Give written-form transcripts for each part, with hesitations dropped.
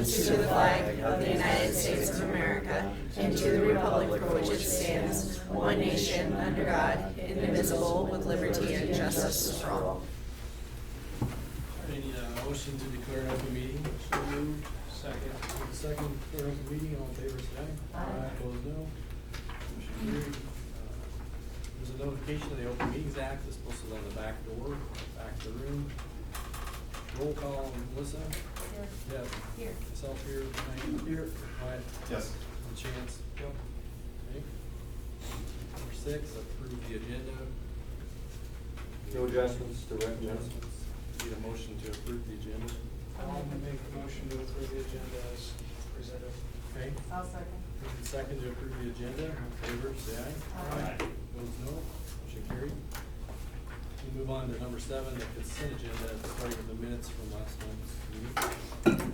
allegiance to the flag of the United States of America and to the republic for which it stands, one nation, under God, indivisible, with liberty and justice for all. I need a motion to declare an open meeting. So moved. Second, declare open meeting, all in favor, say aye. Aye. Opposed, no. Motion carried. There's a notification of the Open Meetings Act, it's posted on the back door, back of the room. Roll call, Melissa? Here. Deb? Here. Myself here, Mike? Here. Wyatt? Yes. And Chance? Yep. Okay. Number 6, approve the agenda. No adjustments to recommend. Need a motion to approve the agenda. I'll make a motion to approve the agenda as presented. Okay. I'll second. Moving second to approve the agenda, all in favor, say aye. Aye. Opposed, no. Motion carried. We move on to number 7, the consent agenda, starting with the minutes from last month's meeting.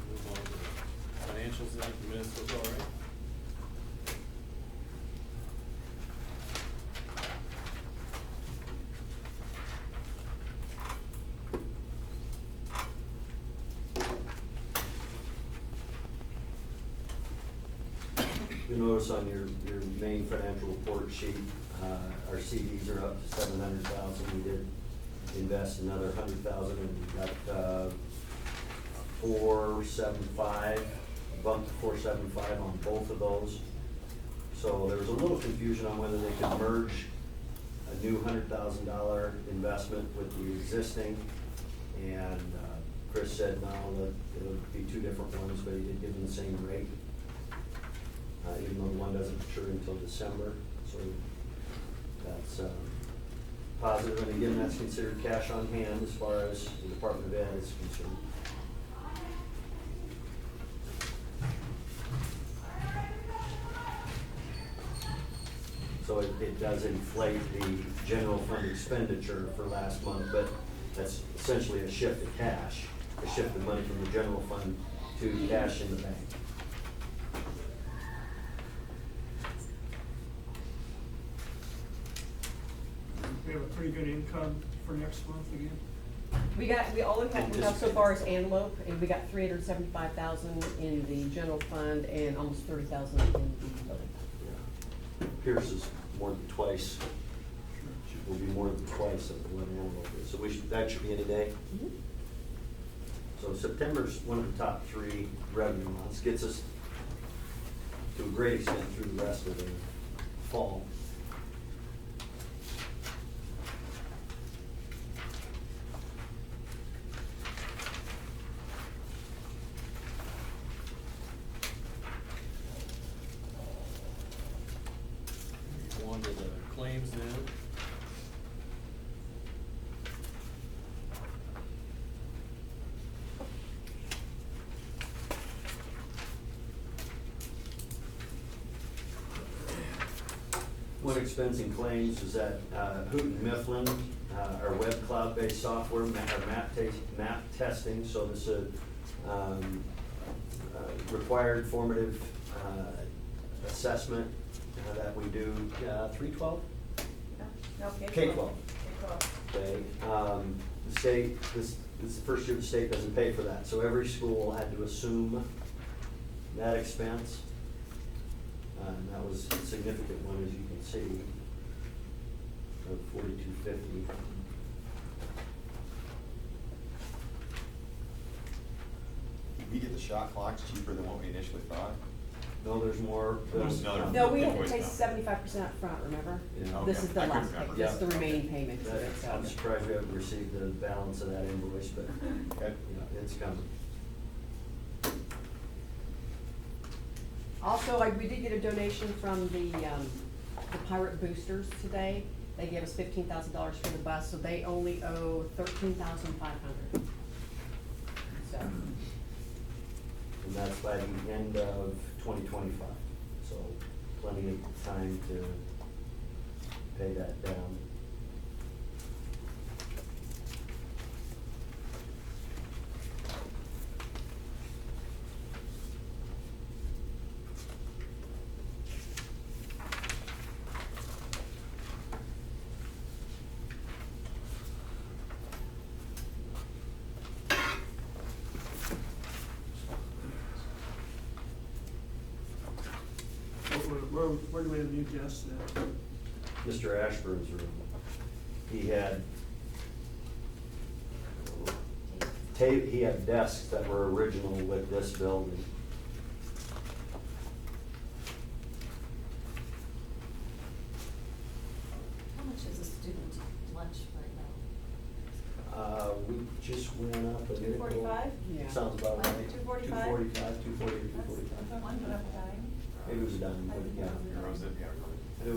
Move on to the financials, I think the minutes look all right. You'll notice on your main financial report sheet, our CDs are up to 700,000. We did invest another 100,000 and we got 475, bumped to 475 on both of those. So there was a little confusion on whether they could merge a new $100,000 investment with the existing. And Chris said no, that it'll be two different ones, but he did give them the same rate. Even though the one doesn't mature until December, so that's positive. And again, that's considered cash on hand as far as the Department of Ed is concerned. So it does inflate the general fund expenditure for last month, but that's essentially a shift of cash, a shift of money from the general fund to cash in the bank. We have a pretty good income for next month again. All we have so far is antelope, and we got 375,000 in the general fund and almost 30,000 in the building. Yeah. Pierce is more than twice, will be more than twice of what an envelope is. So that should be in a day. Mhm. So September's one of the top 3 revenue months, gets us to a great extent through the rest of the fall. Go on to the claims now. One expense in claims is that Hoot and Mifflin, our web cloud-based software, our map testing, so this is required formative assessment that we do 312? No, K-12. Okay, the state, this is the first year the state doesn't pay for that, so every school had to assume that expense. And that was a significant one, as you can see, of $4,250. Did we get the shot clocks cheaper than what we initially thought? No, there's more. No, we had to Invoice pay now. 75% up front, remember? Yeah. This Okay. is the I couldn't last remember. payment, this is the Yeah. remaining payment to it, so. I'm surprised we haven't received the balance of that invoice, but Okay. yeah, it's coming. Also, we did get a donation from the Pirate Boosters today. They gave us $15,000 for the bus, so they only owe $13,500. So, And that's by the end of 2025. So plenty of time to pay that down. Where do we have new guests at? Mr. Ashburn's room, he had he had desks that were original with this building. How much is a student lunch right now? We just went up a nickel. $2.45? Yeah. Sounds about right. $2.45? $2.45, $2.40 or $2.45. One went up a dime. Maybe it was a dime, but yeah. Or was it, yeah, It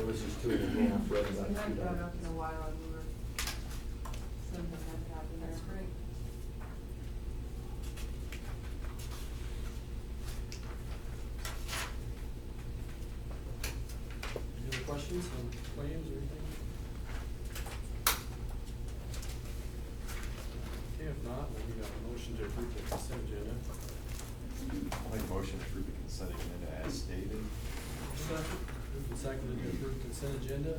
was just 2.5, right about We hadn't $2. gone up in a while and we were, something had happened there. That's great. Any other questions on claims or anything? Okay, if not, then we got a motion to approve the consent agenda. I'll make a motion to approve the consent agenda as stated. Moved and seconded to approve consent agenda. All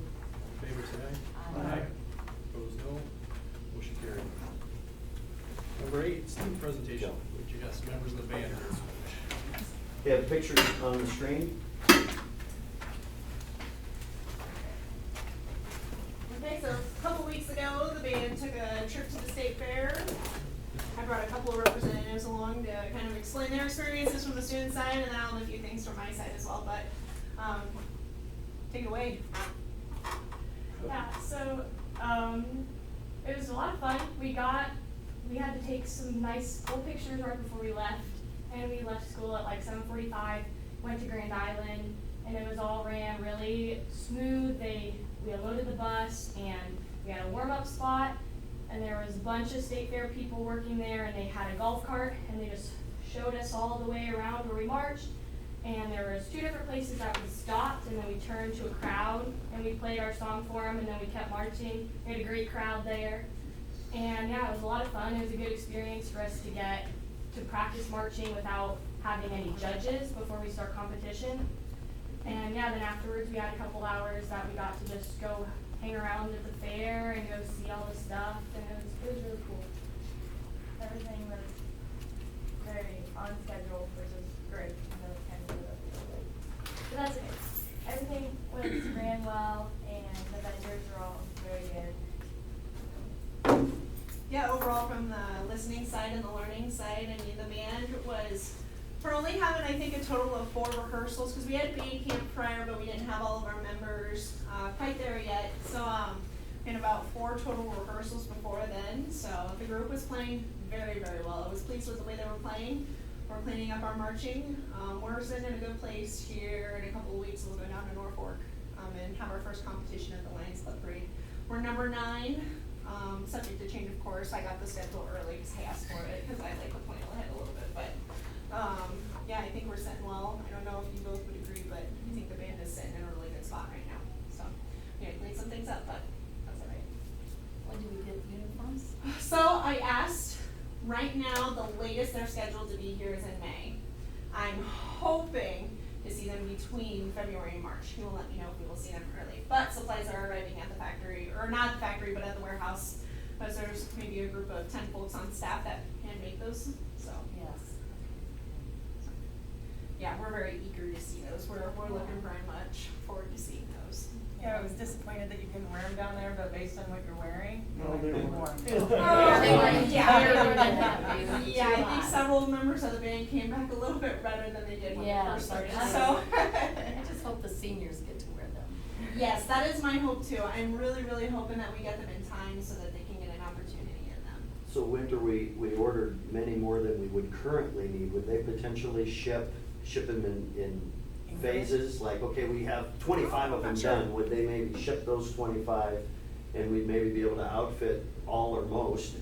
in favor, say aye. Aye. Opposed, no. Motion carried. Number 8, student presentation, which you got some members of the band here. They have pictures on the screen. Okay, so a couple weeks ago, the band took a trip to the state fair. I brought a couple of representatives along to kind of explain their experiences from the student side, and then I'll have a few things from my side as well, but, take it away. Yeah, so it was a lot of fun. We had to take some nice school pictures right before we left, and we left school at like 7:45. Went to Grand Island, and it was all ran really smooth. We unloaded the bus, and we had a warm-up spot, and there was a bunch of state fair people working there, and they had a golf cart, and they just showed us all the way around where we marched. And there was 2 different places that we stopped, and then we turned to a crowd, and we played our song for them, and then we kept marching. We had a great crowd there. And yeah, it was a lot of fun. It was a good experience for us to get to practice marching without having any judges before we start competition. And yeah, then afterwards we had a couple hours that we got to just go hang around at the fair and go see all the stuff, and it was really cool. Everything was very on schedule, which is great. But that's okay. Everything ran well, and the vendors were all very good. Yeah, overall from the listening side and the learning side, I mean, the band was, for only having, I think, a total of 4 rehearsals, because we had band camp prior, but we didn't have all of our members quite there yet. So, in about 4 total rehearsals before then, so the group was playing very, very well. I was pleased with the way they were playing. We're cleaning up our marching. We're sitting in a good place here. In a couple of weeks, we'll go down to Norfolk and have our first competition at the Lions Club Parade. We're number 9, subject to change, of course. I got the schedule early because I asked for it because I like to plan ahead a little bit. But yeah, I think we're sitting well. I don't know if you both would agree, but I think the band is sitting in a really good spot right now. So we had to clean some things up, but that's all right. When do we get uniforms? So I asked. Right now, the latest they're scheduled to be here is in May. I'm hoping to see them between February and March. He will let me know if we will see them early. But supplies are arriving at the factory, or not the factory, but at the warehouse. Because there's maybe a group of 10 folks on staff that can make those, so. Yes. Yeah, we're very eager to see those. We're looking very much forward to seeing those. Yeah, I was disappointed that you couldn't wear them down there, but based on what you're wearing, No, they they're weren't. warm. Yeah, I think several members of the band came back a little bit redder than they did when they Yeah, first started, I- so. I just hope the seniors get to wear them. Yes, that is my hope too. I'm really, really hoping that we get them in time so that they can get an opportunity in them. So winter, we ordered many more than we would currently need. Would they potentially ship them in phases? Like, okay, we have 25 of them done. Would they maybe ship those 25 and we'd maybe be able to outfit all or most?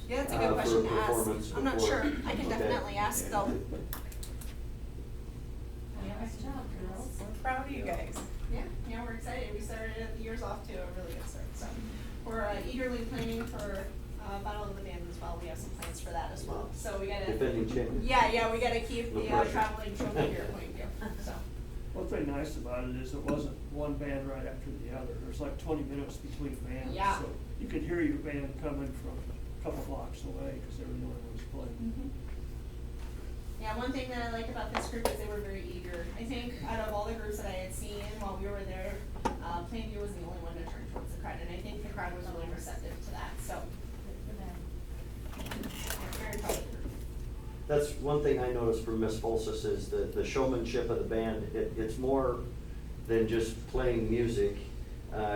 Yeah, that's a good question to for ask. performance I'm not before? sure. I can Okay. definitely ask though. Nice job, girls. We're proud of you guys. Yeah, we're excited. We started the year's off to a really good start, so we're eagerly planning for Battle of the Bands as well. We have some plans for that as well. So we gotta. Defending champion. Yeah, we gotta keep No the pressure. traveling trophy here at Plainview. So. One thing nice about it is it wasn't one band right after the other. There's like 20 minutes between bands. Yeah. So you could hear your band coming from a couple blocks away because they were the only ones playing. Mhm. Yeah, one thing that I liked about this group is they were very eager. I think out of all the groups that I had seen while we were there, Plainview was the only one to turn towards the crowd, and I think the crowd was really receptive to that, so. I'm very proud of the group. That's one thing I noticed from Miss Folsis is the showmanship of the band. It's more than just playing music.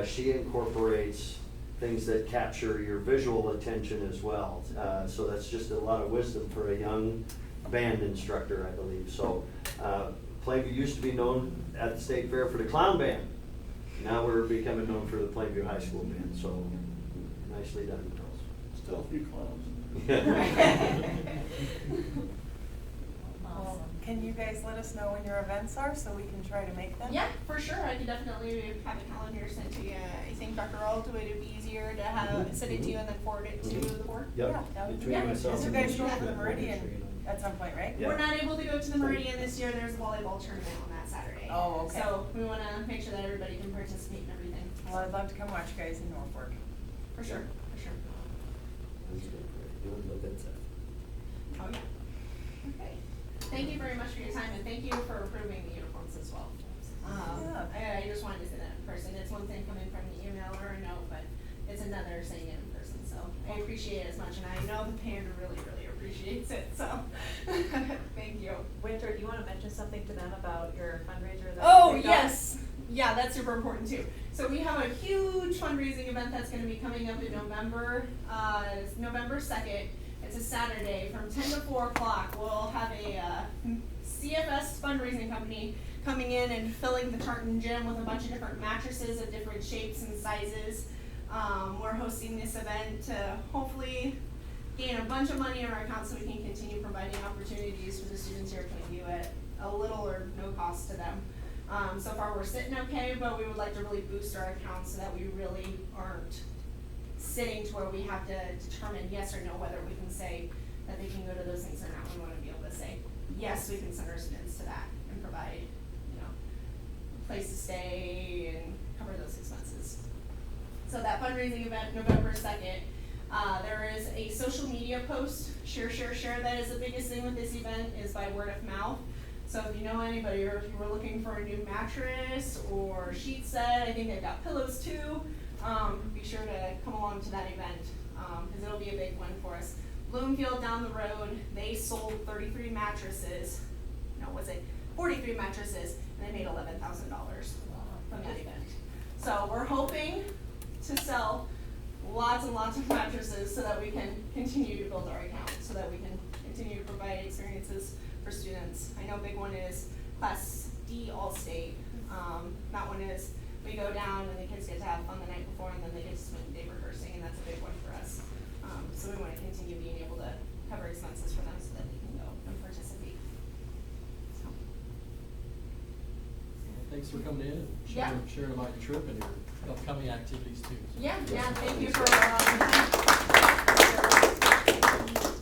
She incorporates things that capture your visual attention as well. So that's just a lot of wisdom for a young band instructor, I believe. So Plainview used to be known at the state fair for the clown band. Now we're becoming known for the Plainview High School band. So nicely done, girls. Still a few clowns. Well, can you guys let us know when your events are so we can try to make them? Yeah, for sure. I can definitely have a calendar sent to you. I think Dr. Ault, would it be easier to have send it to you and then forward it to the board? Yep. Yeah, that would be Between great. myself Because you and guys go to Mr. the Meridian at some point, right? Yeah. We're not able to go to the Meridian this year. There's a volleyball tournament on that Saturday. Oh, okay. So we wanna make sure that everybody can participate in everything. Well, I'd love to come watch you guys in Norfolk. For sure, for sure. That's good. Doing the good stuff. Oh, yeah. Okay. Thank you very much for your time, and thank you for approving the uniforms as well. Yeah. I just wanted to say that in person. It's one thing coming from the email or a note, but it's another saying it in person, so I appreciate it as much, and I know the band really, really appreciates it, so, thank you. Winter, do you wanna mention something to them about your fundraiser that Oh, you picked up? yes. Yeah, that's super important too. So we have a huge fundraising event that's gonna be coming up in November, it's November 2nd. It's a Saturday from 10 to 4 o'clock. We'll have a CFS fundraising company coming in and filling the Tartan Gym with a bunch of different mattresses of different shapes and sizes. We're hosting this event to hopefully gain a bunch of money in our account so we can continue providing opportunities for the students here at Plainview at a little or no cost to them. So far we're sitting okay, but we would like to really boost our account so that we really aren't sitting to where we have to determine yes or no whether we can say that they can go to those things or not. We wanna be able to say, yes, we can send our students to that and provide, a place to stay and cover those expenses. So that fundraising event, November 2nd, there is a social media post, share. That is the biggest thing with this event is by word of mouth. So if you know anybody, or if you were looking for a new mattress or sheet set, I think they've got pillows too. Be sure to come along to that event, cause it'll be a big one for us. Bloomfield down the road, they sold 33 mattresses, 43 mattresses, and they made $11,000 from that event. So we're hoping to sell lots and lots of mattresses so that we can continue to build our account, so that we can continue to provide experiences for students. I know a big one is Class D All-State. That one is, we go down and the kids get to have fun the night before and then they get to spend the day rehearsing, and that's a big one for us. So we wanna continue being able to cover expenses for them so that they can go and participate. So. Well, thanks for coming in and Yeah. sharing about your trip and your upcoming activities too. So. Yeah, thank you for,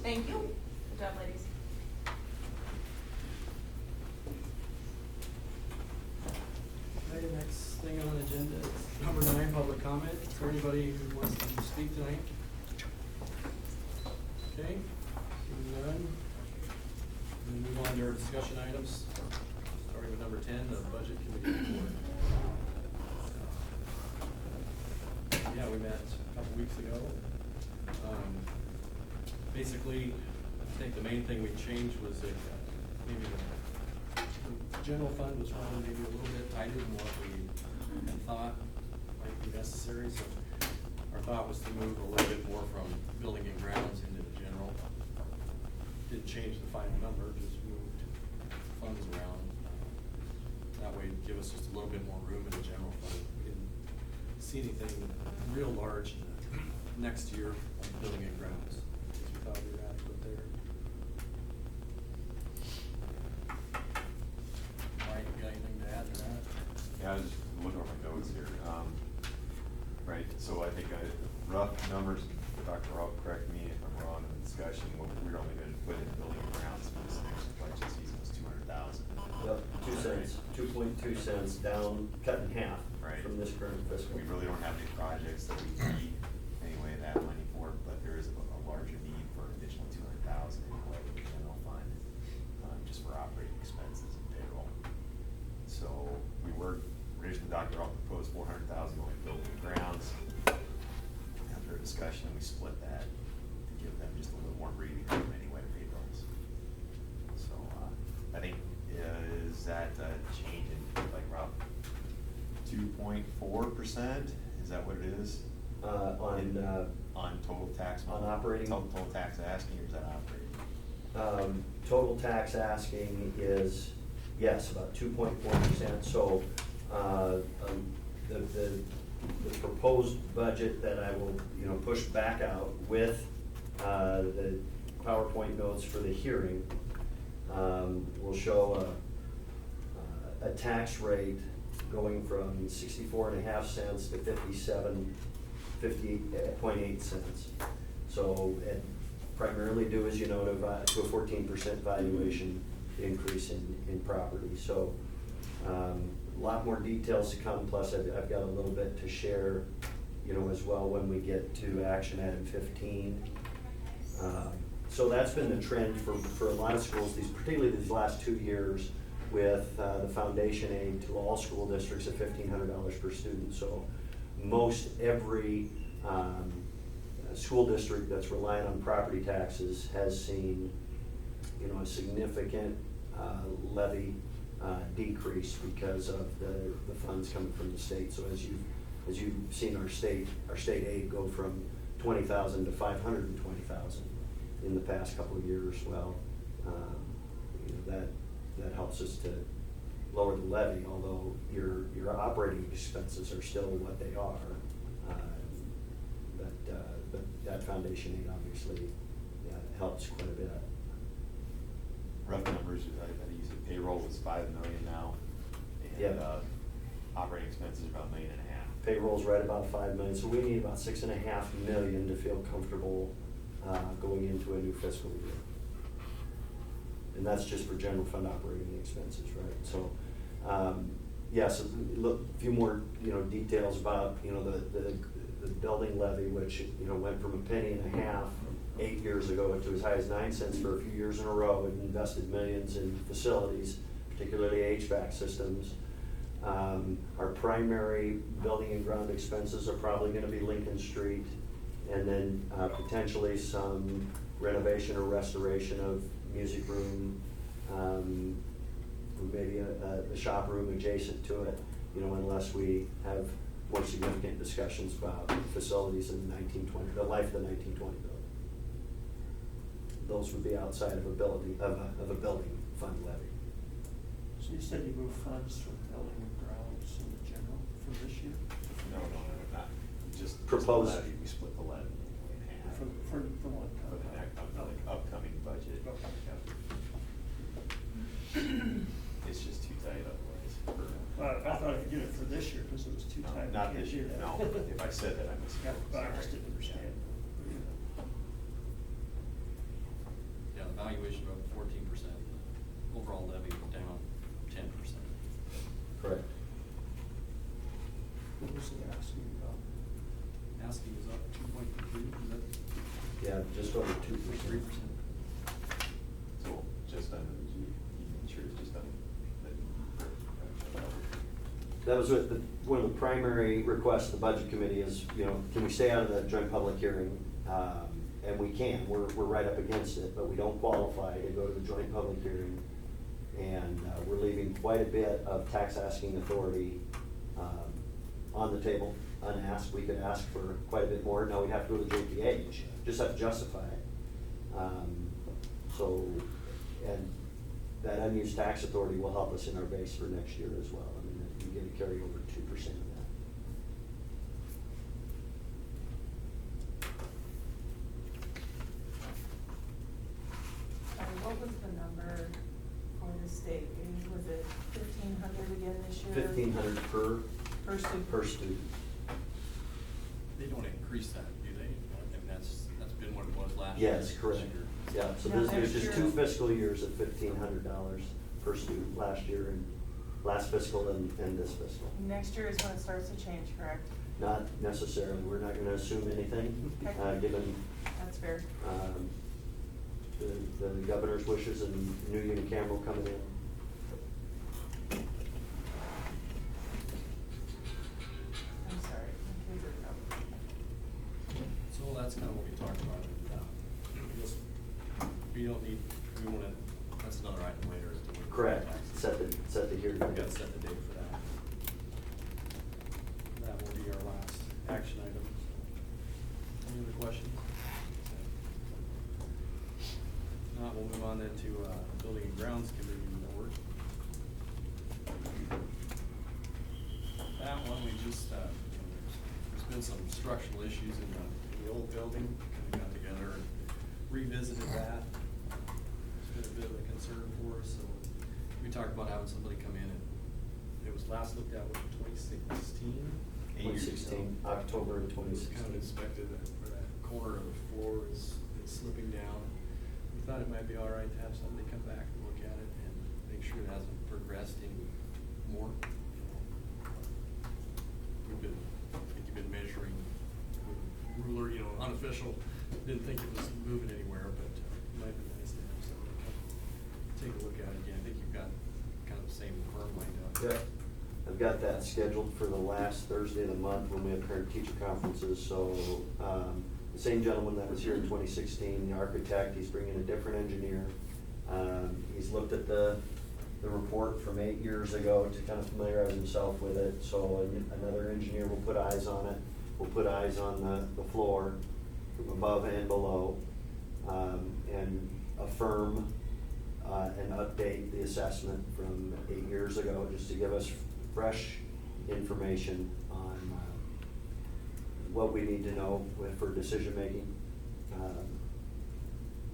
thank you. Good job, ladies. Okay, next thing on the agenda is number 9, public comment. Is there anybody who wants to speak tonight? Okay, seeing none. We move on to our discussion items, starting with number 10, the budget committee report. Yeah, we met a couple weeks ago. Basically, I think the main thing we changed was that maybe the general fund was running maybe a little bit tighter than what we had thought might be necessary. So our thought was to move a little bit more from building and grounds into the general. Didn't change the final number, just moved funds around. That way it'd give us just a little bit more room in the general fund. We didn't see anything real large next year on building and grounds. thought we were adequate there. Mike, you got anything to add to that? Yeah, I was just looking at my notes here. Right, so I think rough numbers, Dr. Rob, correct me if I'm wrong in the discussion, what we're only gonna put in building and grounds for this next budget season was 200,000. Yep, 2 cents, 2.2 cents down, cut in half Right. from this current fiscal. We really don't have any projects that we need anyway that money for, but there is a larger need for an additional 200,000 anyway in the general fund, just for operating expenses and payroll. So we were, originally Dr. All proposed 400,000 going to building and grounds. After a discussion, we split that to give them just a little more breathing room anyway to pay bills. So, I think, is that a change in like about 2.4%? Is that what it is? On total tax? on operating? Total tax asking, or is that operating? Total tax asking is, yes, about 2.4%. So, the proposed budget that I will, push back out with, the PowerPoint notes for the hearing, will show a tax rate going from 64.5 cents to 58.8 cents. So, and primarily due, as you know, to a 14% valuation increase in property. So, a lot more details to come, plus I've got a little bit to share, as well when we get to action item 15. So that's been the trend for a lot of schools, particularly these last 2 years, with the foundation aid to all school districts at $1,500 per student. So most every school district that's relying on property taxes has seen, a significant levy decrease because of the funds coming from the state. So as you've seen our state aid go from 20,000 to 520,000 in the past couple of years, well, that helps us to lower the levy, although your operating expenses are still what they are. But that foundation aid obviously helps quite a bit. Rough numbers, I think you said payroll was 5 million now, and Yeah. operating expenses are about $1.5 million. Payroll's right about 5 million, so we need about 6.5 million to feel comfortable going into a new fiscal year. And that's just for general fund operating expenses, right? So, yes, look, a few more, details about, the building levy, which, went from $0.015 8 years ago to as high as 9 cents for a few years in a row. We've invested millions in facilities, particularly HVAC systems. Our primary building and ground expenses are probably gonna be Lincoln Street, and then potentially some renovation or restoration of music room, or maybe a shop room adjacent to it, unless we have more significant discussions about facilities in the 1920, the life of the 1920 building. Those would be outside of a building fund levy. So you said you moved funds from building and grounds in the general for this year? No, not, just the Proposed. levy, we split the levy in half. For what? For the upcoming budget. It's just too tight otherwise. I thought I could get it for this year because it was too tight. Not I can't this do year, that. no. If I said that, I misspoke. Yeah, but I just Sorry. didn't understand. Yeah, the valuation of 14%, overall levy was down 10%. Correct. What was it asking about? Asking was up 2.3, is that? Yeah, just over 2%. So just under the G, even sure it's just under the. That was one of the primary requests of the budget committee is, can we stay out of the joint public hearing? And we can, we're right up against it, but we don't qualify to go to the joint public hearing. And we're leaving quite a bit of tax asking authority on the table, unasked. We could ask for quite a bit more. Now we'd have to go to the JPA, just have to justify it. And that unused tax authority will help us in our base for next year as well. I mean, you get to carry over 2% of that. the number for the state aid? Was it 1,500 again this year? 1,500 Per student? per student. They don't increase that, do they? And that's been what it was last year. Yes, correct. Yeah, so Now there's just next 2 year- fiscal years at $1,500 per student, last year and last fiscal and this fiscal. Next year is when it starts to change, correct? Not necessarily, we're not gonna assume anything, Okay. given, That's fair. the governor's wishes and new unicameral coming in. I'm sorry, my kids are probably. So that's kind of what we talked about. Just, we don't need, we wanna, that's another item later. Is to- Correct, set the hearing. We gotta set the date for that. That will be our last action item. Any other questions? Not, we'll move on then to, Building and Grounds Committee report. That one, we just, there's been some structural issues in the old building, we got together and revisited that. It's been a bit of a concern for us, so we talked about having somebody come in and, it was last looked at, what, 2016? 2016, October of It was 2016. kind of inspected where that corner of the floor is slipping down. We thought it might be all right to have somebody come back and look at it and make sure it hasn't progressed any more. We've been, I think you've been measuring with ruler, unofficial, didn't think it was moving anywhere, but it might be nice to have somebody come take a look at it again. I think you've got kind of the same firm lined up. Yeah, I've got that scheduled for the last Thursday of the month when we have parent-teacher conferences, so, the same gentleman that was here in 2016, the architect, he's bringing a different engineer. He's looked at the report from 8 years ago to kind of familiarize himself with it, so another engineer will put eyes on it. We'll put eyes on the floor from above and below, and affirm and update the assessment from 8 years ago, just to give us fresh information on what we need to know for decision-making,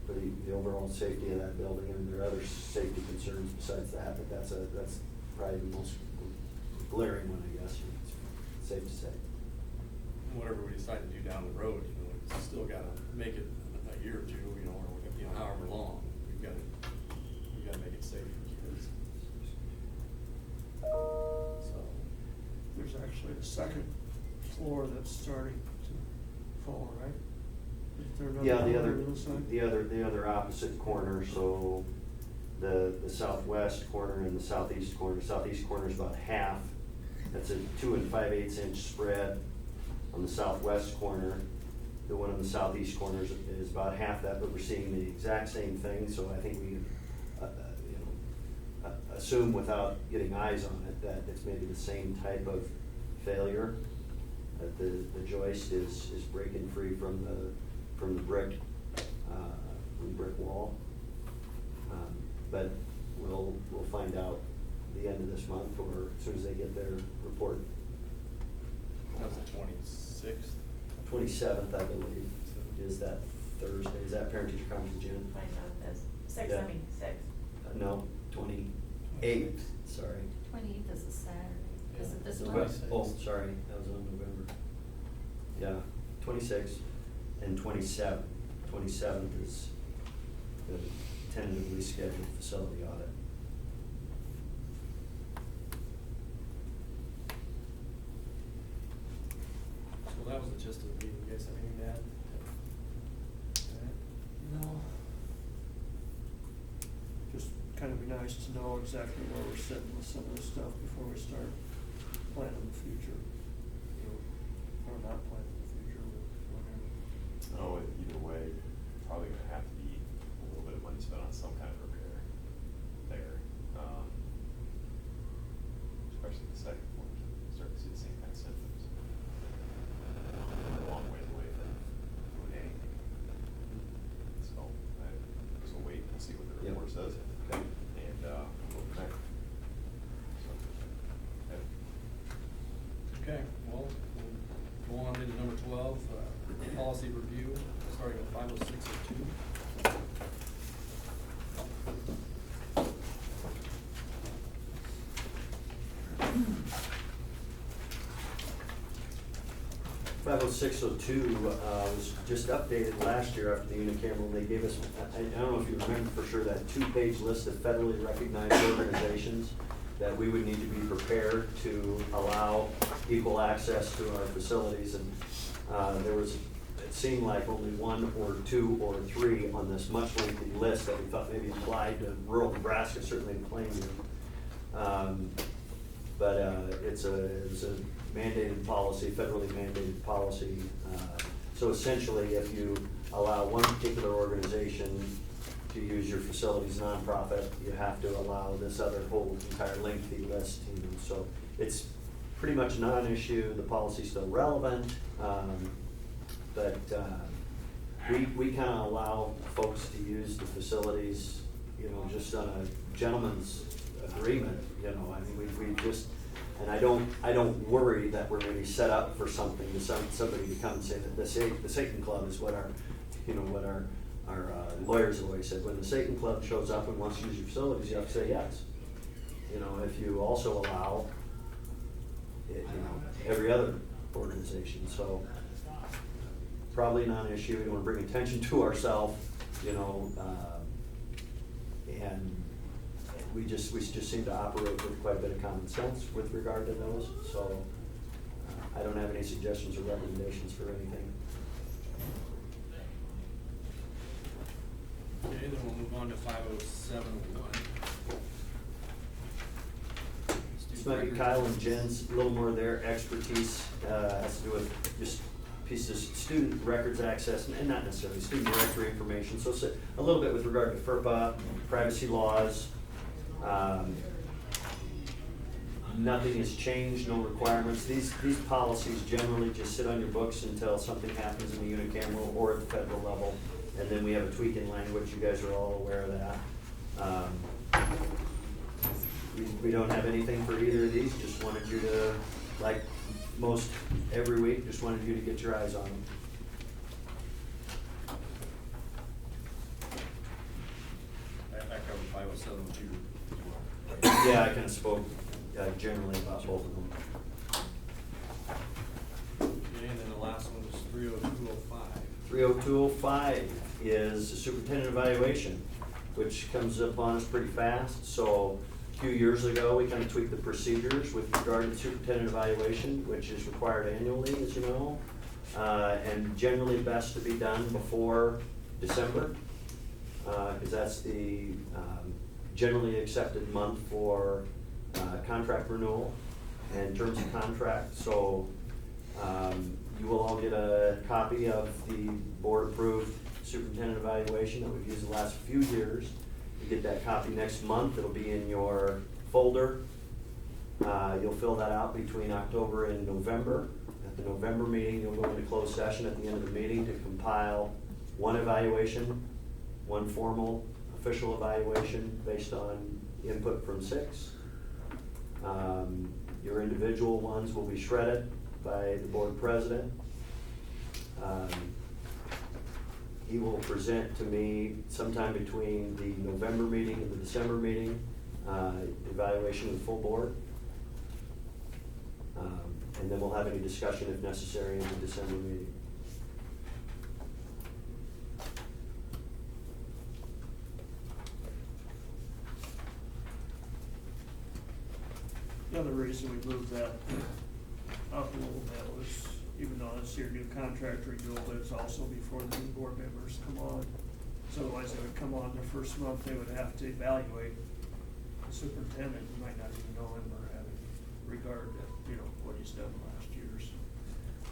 for the overall safety of that building. And there are other safety concerns besides that, but that's probably the most glaring one, I guess, it's safe to say. Whatever we decide to do down the road, it's still gotta make it a year or two, or however long. We gotta make it safe for kids. So, There's actually a second floor that's starting to fall, right? Is there another Yeah, one on the other side? the other opposite corner, so the southwest corner and the southeast corner. Southeast corner is about half. That's a 2 5/8 inch spread on the southwest corner. The one on the southeast corner is about half that, but we're seeing the exact same thing, so I think we, assume without getting eyes on it, that it's maybe the same type of failure. That the joist is breaking free from the brick, from the brick wall. But we'll find out the end of this month, or as soon as they get their report. that's the 26th. 27th, I believe, is that Thursday. Is that parent-teacher conference, Jen? 27th is, six, Yeah. I mean, six. No, 28th, sorry. 28th is a Saturday. Is it this No, month? Oh, sorry, that was on November. Yeah, 26th and 27th. 27th is the tentatively scheduled facility audit. So that was the gist of the meeting. You guys have anything to add? No. Just kind of be nice to know exactly where we're sitting with some of this stuff before we start planning the future. Or not planning the future, but whatever. Oh, either way, probably gonna have to be a little bit of money spent on some kind of repair there. Especially the second floor, starting to see the same kind of symptoms. A long way away from doing anything. So, I guess we'll wait and see what the Yeah. report says. Okay. And, go from there. So, yeah. Okay, well, we'll go on into number 12, policy review, starting with 50602. 50602 was just updated last year after the unicameral, and they gave us, I don't know if you remember for sure, that two-page list of federally recognized organizations that we would need to be prepared to allow equal access to our facilities. And there was, it seemed like only one or two or three on this much lengthy list that we thought maybe applied to rural Nebraska, certainly in Plainview. But it's a mandated policy, federally mandated policy. So essentially, if you allow one particular organization to use your facilities nonprofit, you have to allow this other whole entire lengthy list. So it's pretty much a non-issue. The policy's still relevant, but we kind of allow folks to use the facilities, just on a gentleman's agreement. I mean, we just, and I don't worry that we're maybe set up for something to somebody to come and say that the Satan Club is what our lawyers have always said. When the Satan Club shows up and wants to use your facilities, you have to say yes. If you also allow every other organization. So probably non-issue. We don't want to bring attention to ourselves, and we just seem to operate with quite a bit of common sense with regard to those. So I don't have any suggestions or recommendations for anything. Okay, then we'll move on to 50701. This might be Kyle and Jen's, a little more of their expertise, has to do with just pieces of student records access, and not necessarily student directory information. So it's a little bit with regard to FERPA, privacy laws. Nothing has changed, no requirements. These policies generally just sit on your books until something happens in the unicameral or at the federal level, and then we have a tweak in language. You guys are all aware of that. We don't have anything for either of these. Just wanted you to, like most every week, just wanted you to get your eyes on them. That covered 50702 as well. Yeah, I kind of spoke generally about both of them. Okay, and then the last one is 30205. 30205 is the superintendent evaluation, which comes up on us pretty fast. So a few years ago, we kind of tweaked the procedures with regard to superintendent evaluation, which is required annually, as you know, and generally best to be done before December, because that's the generally accepted month for contract renewal and terms of contract. So you will all get a copy of the board-approved superintendent evaluation that we've used the last few years. You get that copy next month. It'll be in your folder. You'll fill that out between October and November. At the November meeting, you'll go into closed session at the end of the meeting to compile one evaluation, one formal official evaluation based on input from 6. Your individual ones will be shredded by the board president. He will present to me sometime between the November meeting and the December meeting, evaluation of the full board. And then we'll have any discussion if necessary in the December meeting. The other reason we moved that up a little bit was, even though it's your new contract renewal, but it's also before the new board members come on. So otherwise they would come on the first month, they would have to evaluate the superintendent, who might not even know him or have any regard to, what he's done last year.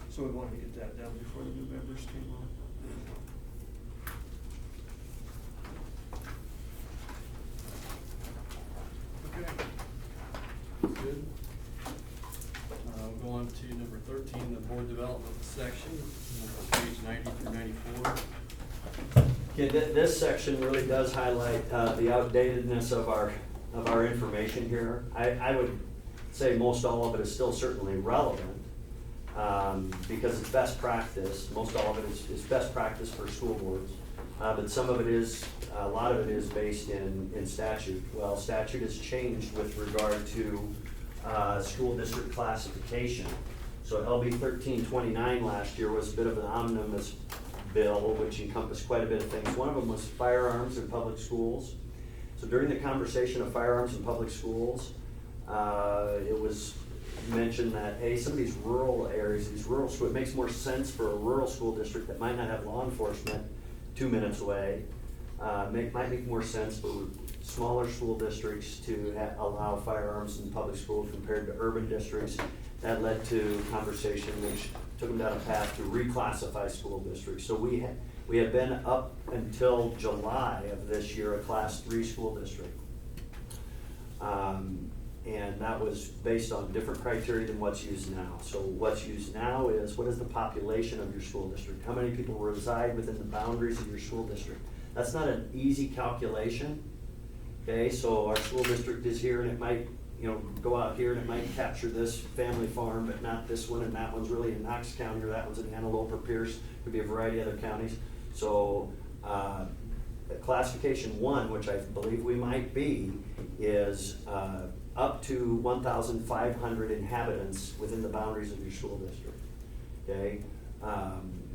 So we wanted to get that done before the new members came on. Okay. Good. We'll go on to number 13, the board development section, page 90 through 94. Okay, this section really does highlight the outdatedness of our information here. I would say most all of it is still certainly relevant because it's best practice. Most all of it is best practice for school boards, but some of it is, a lot of it is based in statute. Well, statute has changed with regard to school district classification. So LB 1329 last year was a bit of an omnibus bill, which encompassed quite a bit of things. One of them was firearms in public schools. So during the conversation of firearms in public schools, it was mentioned that, hey, some of these rural areas, these rural schools, it makes more sense for a rural school district that might not have law enforcement 2 minutes away. Might make more sense for smaller school districts to allow firearms in public schools compared to urban districts. That led to conversation which took them down a path to reclassify school districts. So we had been up until July of this year a class 3 school district. And that was based on different criteria than what's used now. So what's used now is, what is the population of your school district? How many people reside within the boundaries of your school district? That's not an easy calculation, okay? So our school district is here and it might, go out here and it might capture this family farm, but not this one, and that one's really in Knox County, or that one's in Antelope or Pierce, could be a variety of other counties. So, classification 1, which I believe we might be, is up to 1,500 inhabitants within the boundaries of your school district, okay?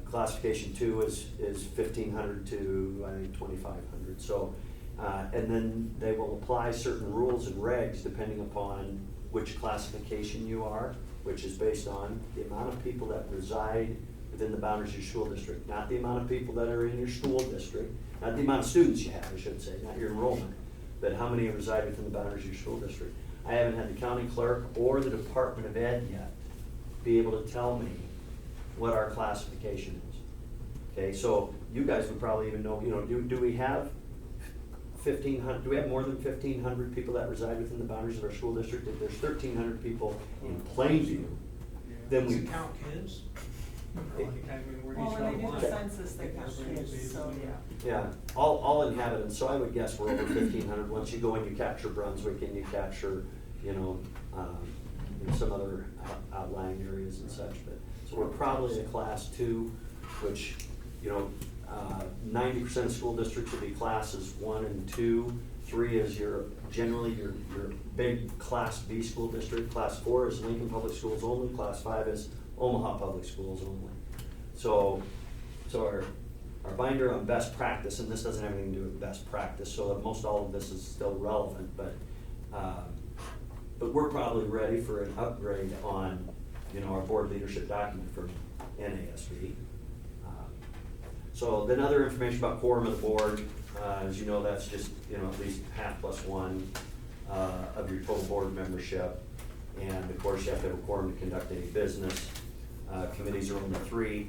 Classification 2 is 1,500 to, I think, 2,500. So, and then they will apply certain rules and regs depending upon which classification you are, which is based on the amount of people that reside within the boundaries of your school district, not the amount of people that are in your school district, not the amount of students you have, I should say, not your enrollment, but how many reside within the boundaries of your school district. I haven't had the county clerk or the Department of Ed yet be able to tell me what our classification is. Okay, so you guys would probably even know, do we have 1,500, do we have more than 1,500 people that reside within the boundaries of our school district? If there's 1,300 people in Plainview, then Does we. it count kids? Where do you Well, draw when they do line? the census, they count kids, so, yeah. Yeah, all inhabitants, so I would guess we're over 1,500. Once you go and you capture Brunswick and you capture, some other outlying areas and such, but, so we're probably a class 2, which, 90% of school districts would be classes 1 and 2. 3 is generally your big class B school district. Class 4 is Lincoln Public Schools only. Class 5 is Omaha Public Schools only. So our binder on best practice, and this doesn't have anything to do with best practice, so most all of this is still relevant, but we're probably ready for an upgrade on, our board leadership document for NASB. So then other information about quorum of the board, as you know, that's just, at least half plus 1 of your total board membership. And of course, you have to have a quorum to conduct any business. Committees are only 3,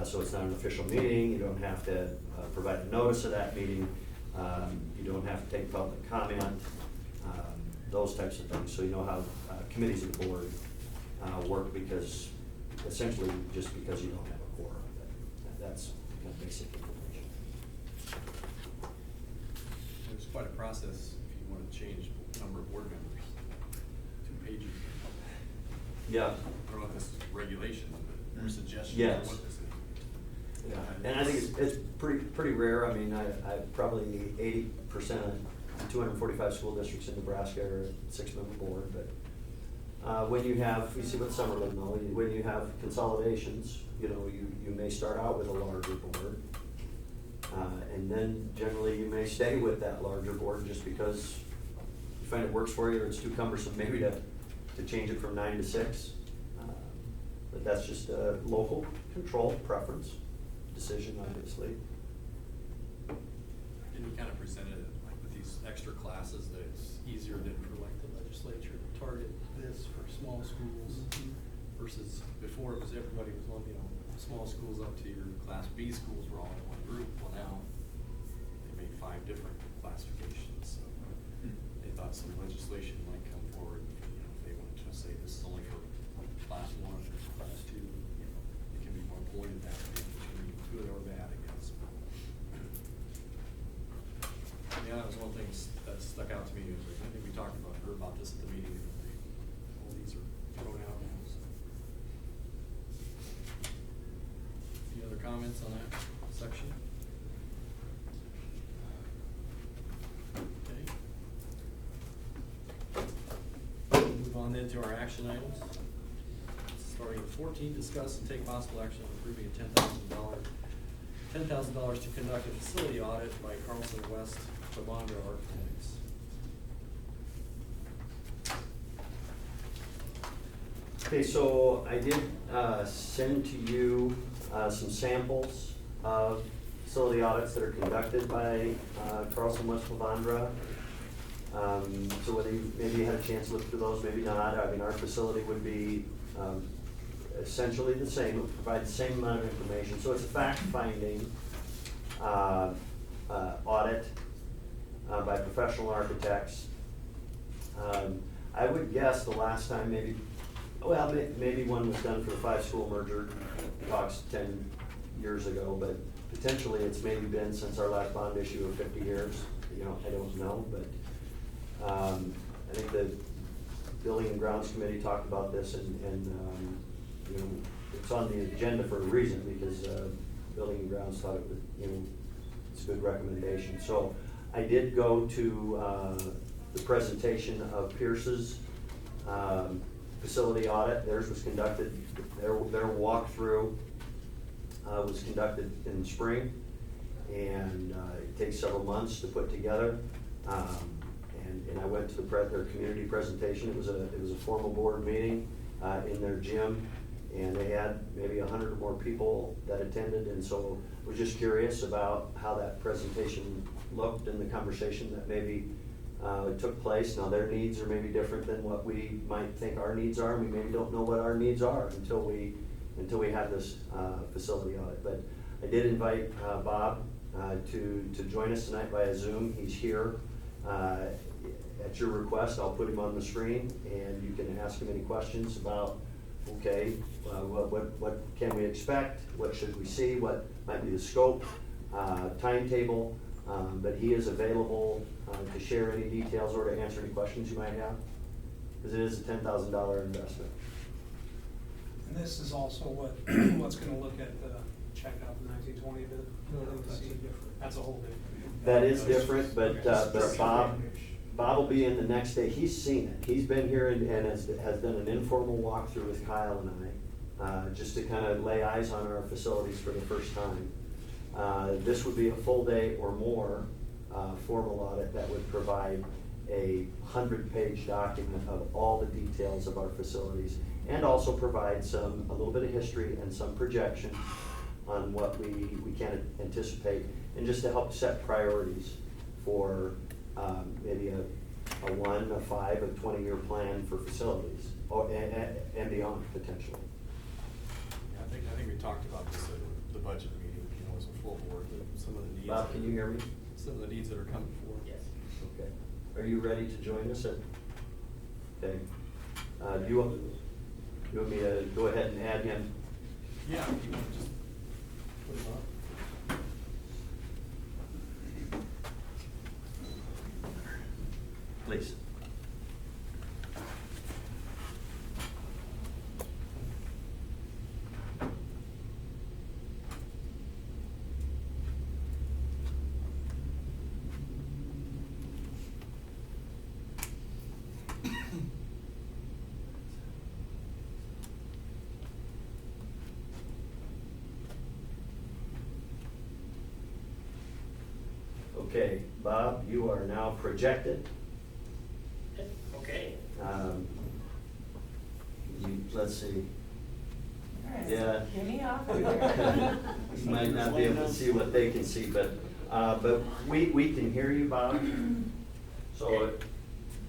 so it's not an official meeting. You don't have to provide a notice of that meeting. You don't have to take public comment, those types of things. So you know how committees of the board work, because essentially just because you don't have a quorum. That's kind of basic information. There's quite a process if you want to change the number of board members. 2 pages. Yeah. I don't know if this is regulation, but or suggestions Yes. or what this is. Yeah, and I think it's pretty rare. I mean, I probably 80% of the 245 school districts in Nebraska are a 6-member board, but when you have, you see what Summerlin know, when you have consolidations, you may start out with a larger board, and then generally you may stay with that larger board just because you find it works for you, or it's too cumbersome maybe to change it from 9 to 6. But that's just a local control preference decision, obviously. And you kind of presented it like with these extra classes that it's easier than for like the legislature to target this for small schools versus before it was everybody was one, small schools up to your class B schools were all in one group. Well, now they made 5 different classifications. So they thought some legislation might come forward, if they wanted to say this is only for class 1 or class 2, it can be more pointed that way, which can be good or bad, I guess. Yeah, that was one thing that stuck out to me. I think we talked about this at the meeting. All these are thrown out now. So. Any other comments on that section? Okay. Move on then to our action items. Let's start sorry, 14, discuss and take possible action on approving a $10,000 to conduct a facility audit by Carlson West Chavandra Architects. Okay, so I did send to you some samples of facility audits that are conducted by Carlson West Chavandra. So whether maybe you had a chance to look through those, maybe not. I mean, our facility would be essentially the same, it would provide the same amount of information. So it's a fact-finding audit by professional architects. I would guess the last time maybe one was done for the 5-school merger, talks 10 years ago, but potentially it's maybe been since our last bond issue of 50 years. You know, I don't know, but I think the Building and Grounds Committee talked about this, and you know, it's on the agenda for a reason, because Building and Grounds thought it was, you know, it's a good recommendation. So I did go to the presentation of Pierce's facility audit. Theirs was conducted, their walkthrough was conducted in the spring, and it takes several months to put together. And I went to their community presentation. It was a formal board meeting in their gym, and they had maybe 100 or more people that attended, and so I was just curious about how that presentation looked and the conversation that maybe took place. Now, their needs are maybe different than what we might think our needs are, and we maybe don't know what our needs are until we have this facility audit. But I did invite Bob to join us tonight via Zoom. He's here. At your request, I'll put him on the screen, and you can ask him any questions about, okay, what can we expect? What should we see? What might be the scope, timetable? But he is available to share any details or to answer any questions you might have, because it is a $10,000 investment. And this is also what's gonna look at the checkout in 1920 building to see, that's a whole different. That is different, but Bob will be in the next day. He's seen it. He's been here and has done an informal walkthrough with Kyle and I, just to kind of lay eyes on our facilities for the first time. This would be a full day or more formal audit that would provide a 100-page document of all the details of our facilities, and also provide a little bit of history and some projection on what we can anticipate, and just to help set priorities for maybe a 1, a 5, a 20-year plan for facilities, and beyond potentially. Yeah, I think we talked about this at the budget meeting, you know, as a full board, that some of the needs. Bob, can you hear me? Some of the needs that are coming forward. Yes. Okay. Are you ready to join us? Okay. Do you want me to go ahead and add him? Yeah, if you want to just put him up. Please. Okay, Bob, you are now projected. Okay. Let's see. Alright, Yeah. get me off of there. You might not be able to see what they can see, but we can hear you, Bob. So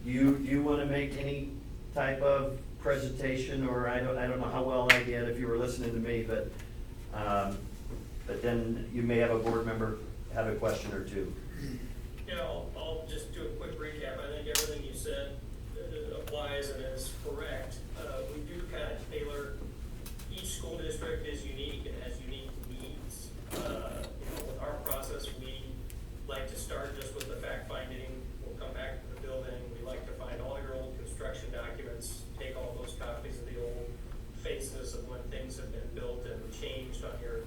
you want to make any type of presentation, or I don't know how well I did if you were listening to me, but then you may have a board member have a question or two. Yeah, I'll just do a quick recap. I think everything you said applies and is correct. We do kind of tailor, each school district is unique and has unique needs. With our process, we like to start just with the fact finding. We'll come back to the building. We like to find all your old construction documents, take all those copies of the old faces of when things have been built and changed on your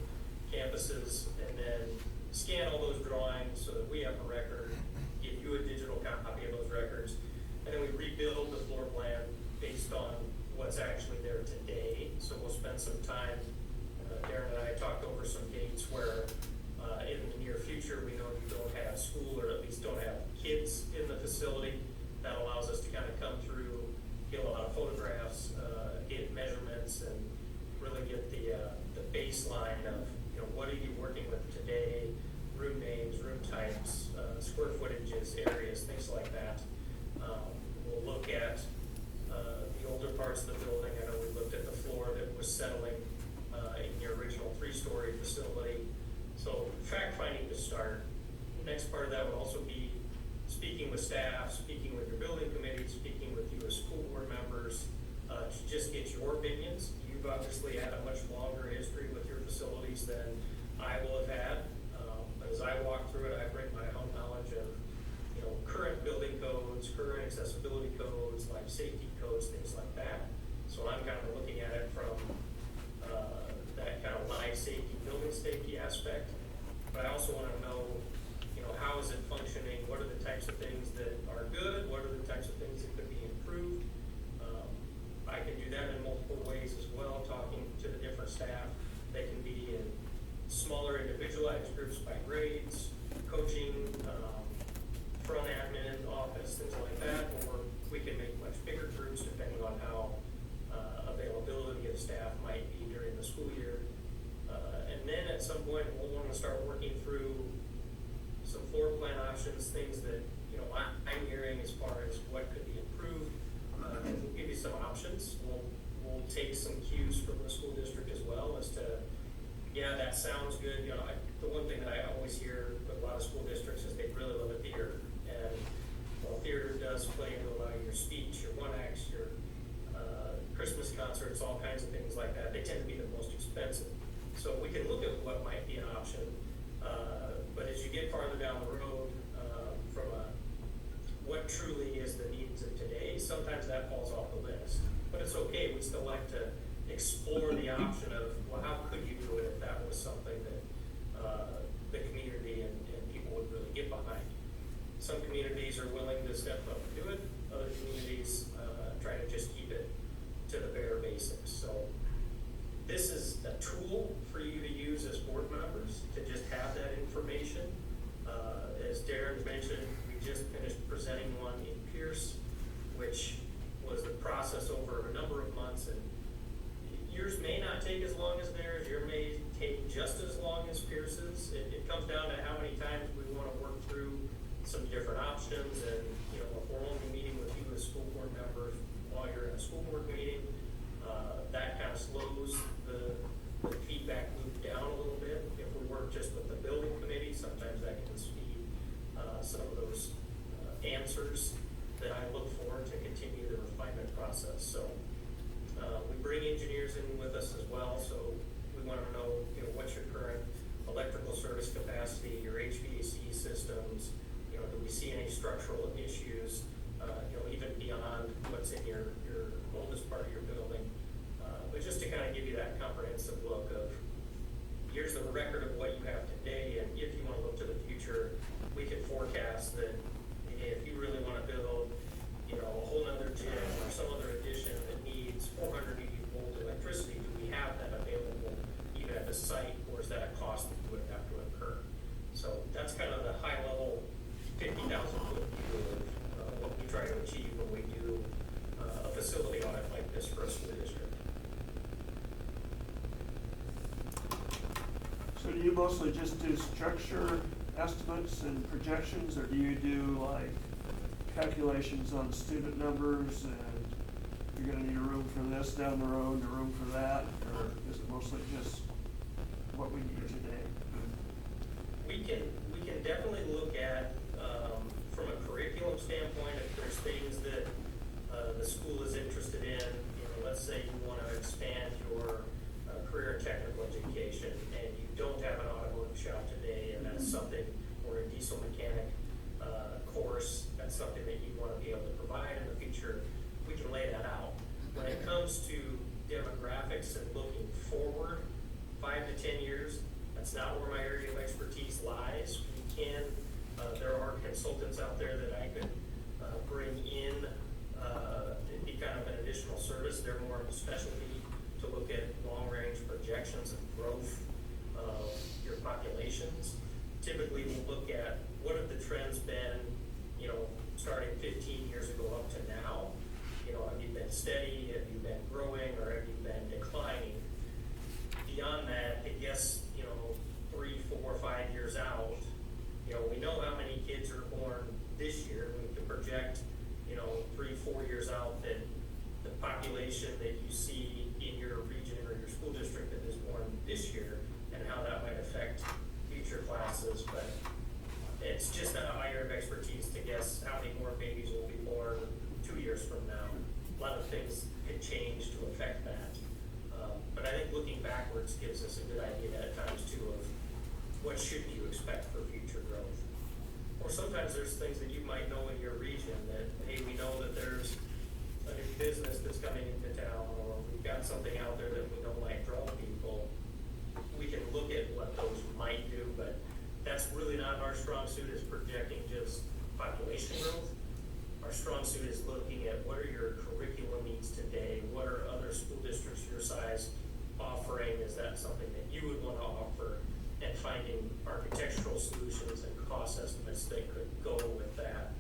campuses, and then scan all those drawings so that we have a record, give you a digital is in the facility. That allows us to kind of come through, get a lot of photographs, get measurements, and really get the baseline of, you know, what are you working with today, room names, room types, square footages, areas, things like that. We'll look at the older parts of the building. I know we looked at the floor that was settling in your original 3-story facility. So fact finding to start. Next part of that would also be speaking with staff, speaking with your building committee, speaking with you as school board members, to just get your opinions. You've obviously had a much longer history with your facilities than I will have had. But as I walk through it, I bring my own knowledge of, you know, current building codes, current accessibility codes, life safety codes, things like that. So I'm kind of looking at it from that kind of life safety, building safety aspect. But I also want to know, you know, how is it functioning? What are the types of things that are good? What are the types of things that could be improved? I can do that in multiple ways as well, talking to the different staff. They can be in smaller individualized groups by grades, coaching, front admin, office, things like that, or we can make much bigger groups depending on how availability of staff might be during the school year. And then at some point, we'll want to start working through some floor plan options, things that, you know, I'm hearing as far as what could be improved. We'll give you some options. We'll take some cues from the school district as well as to, yeah, that sounds good. You know, the one thing that I always hear with a lot of school districts is they really love a theater. And while theater does play into a lot of your speech, your one acts, your Christmas concerts, all kinds of things like that, they tend to be the most expensive. So we can look at what might be an option. But as you get farther down the road, from what truly is the needs of today, sometimes that falls off the list. But it's okay. We still like to explore the option of, well, how could you do it if that was something that the community and people would really get behind. Some communities are willing to step up and do it. Other communities try to just keep it to the bare basics. So this is a tool for you to use as board members to just have that information. As Darren mentioned, we just finished presenting one in Pierce, which was the process over a number of months, and yours may not take as long as theirs, yours may take just as long as Pierce's. It comes down to how many times we want to work through some different options, and, you know, if we're only meeting with you as school board members while you're in a school board meeting, that kind of slows the feedback loop down a little bit. If we work just with the building committee, sometimes that can speed some of those answers that I look for to continue the refinement process. So we bring engineers in with us as well. So we want to know, you know, what's your current electrical service capacity, your HVAC systems, you know, do we see any structural issues, you know, even beyond what's in your oldest part of your building. But just to kind of give you that comprehensive look of, here's the record of what you have today, and if you want to look to the future, we can forecast that, hey, if you really want to build, you know, a whole other gym or some other addition that needs 480 volt electricity, do we have that available even at the site, or is that a cost that you would have to incur? So that's kind of the high level 50,000 foot view of what we try to achieve when we do a facility audit like this for a school district. So do you mostly just do structure estimates and projections, or do you do like calculations on student numbers and you're gonna need a room for this down the road, a room for that, or is it mostly just what we need today? We can definitely look at, from a curriculum standpoint, if there's things that the school is interested in. You know, let's say you want to expand your career and technical education, and you don't have an automotive shop today, and that's something, or a diesel mechanic course, that's something that you want to be able to provide in the future. We can lay that out. When it comes to demographics and looking forward 5 to 10 years, that's not where my area of expertise lies. We can, there are consultants out there that I could bring in. It'd be kind of an additional service. They're more of a specialty to look at long-range projections and growth of your populations. Typically, we'll look at what are the trends starting 15 years ago up to now? You know, have you been steady, have you been growing, or have you been declining? Beyond that, I guess, you know, 3, 4, 5 years out, you know, we know how many kids are born this year. We can project, you know, 3, 4 years out that the population that you see in your region or your school district that is born this year and how that might affect future classes. But it's just not my area of expertise to guess how many more babies will be born 2 years from now. A lot of things could change to affect that. But I think looking backwards gives us a good idea at times too of what should you expect for future growth. Or sometimes there's things that you might know in your region that, hey, we know that there's a new business that's coming into town, or we've got something out there that we know might draw people. We can look at what those might do, but that's really not our strong suit, is projecting just population growth. Our strong suit is looking at what are your curriculum needs today, what are other school districts your size offering, is that something that you would want to offer, and finding architectural solutions and cost estimates that could go with that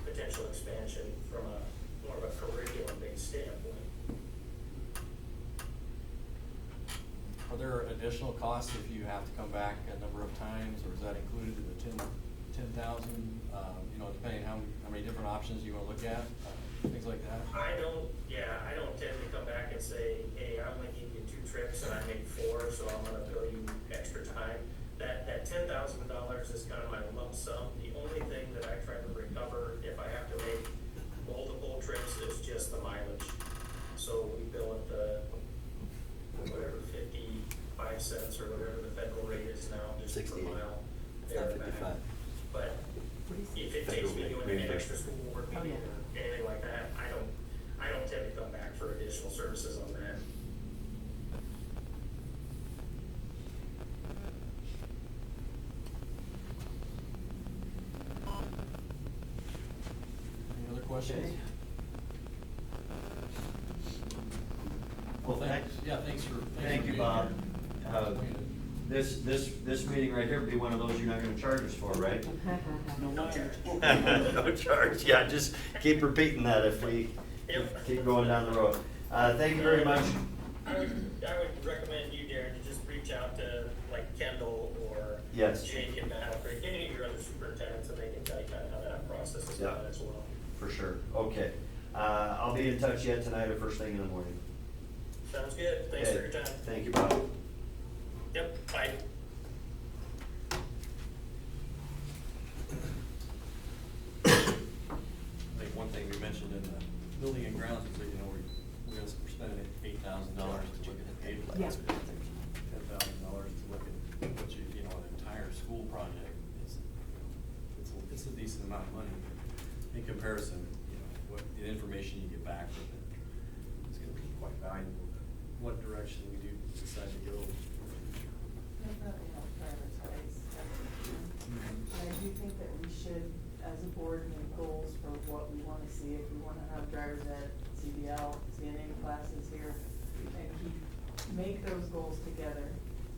potential expansion from a more of a curriculum-based standpoint. Are there additional costs if you have to come back a number of times, or is that included in the 10,000? You know, depending how many different options you want to look at, things like that. I don't tend to come back and say, hey, I only give you 2 trips and I make 4, so I'm gonna bill you extra time. That $10,000 is kind of my lump sum. The only thing that I try to recover if I have to make multiple trips is just the mileage. So we bill at the, whatever, 55 cents or whatever the federal rate is now, just per mile. There and back. But if it takes me doing an extra school board meeting or anything like that, I don't tend to come back for additional services on that. Any other questions? Well, thanks. Yeah, thanks for Thank you, being Bob. here. This meeting right here would be one of those you're not gonna charge us for, right? No charge. No charge, yeah, just keep repeating that if we Yep. keep going down the road. Thank you very much. I would recommend you, Darren, to just reach out to like Kendall or Yes. Jake and Matt, or any of your other superintendents, and they can tell you kind of how that process is Yeah. done as well. For sure, okay. I'll be in touch yet tonight or first thing in the morning. Sounds good. Thanks for Okay. your time. Thank you, Bob. Yep, bye. I think one thing we mentioned in the building and grounds is that, you know, we're spending $8,000 to look at the paved Yeah. plans. $10,000 to look at what you know, an entire school project is, it's a decent amount of money in comparison, you know, what the information you get back with it is gonna be quite valuable. What direction we do decide to go. Definitely help prioritize everything. And I do think that we should, as a board, make goals for what we wanna see, if we wanna have drivers ed, CDL, CNA classes here, and make those goals together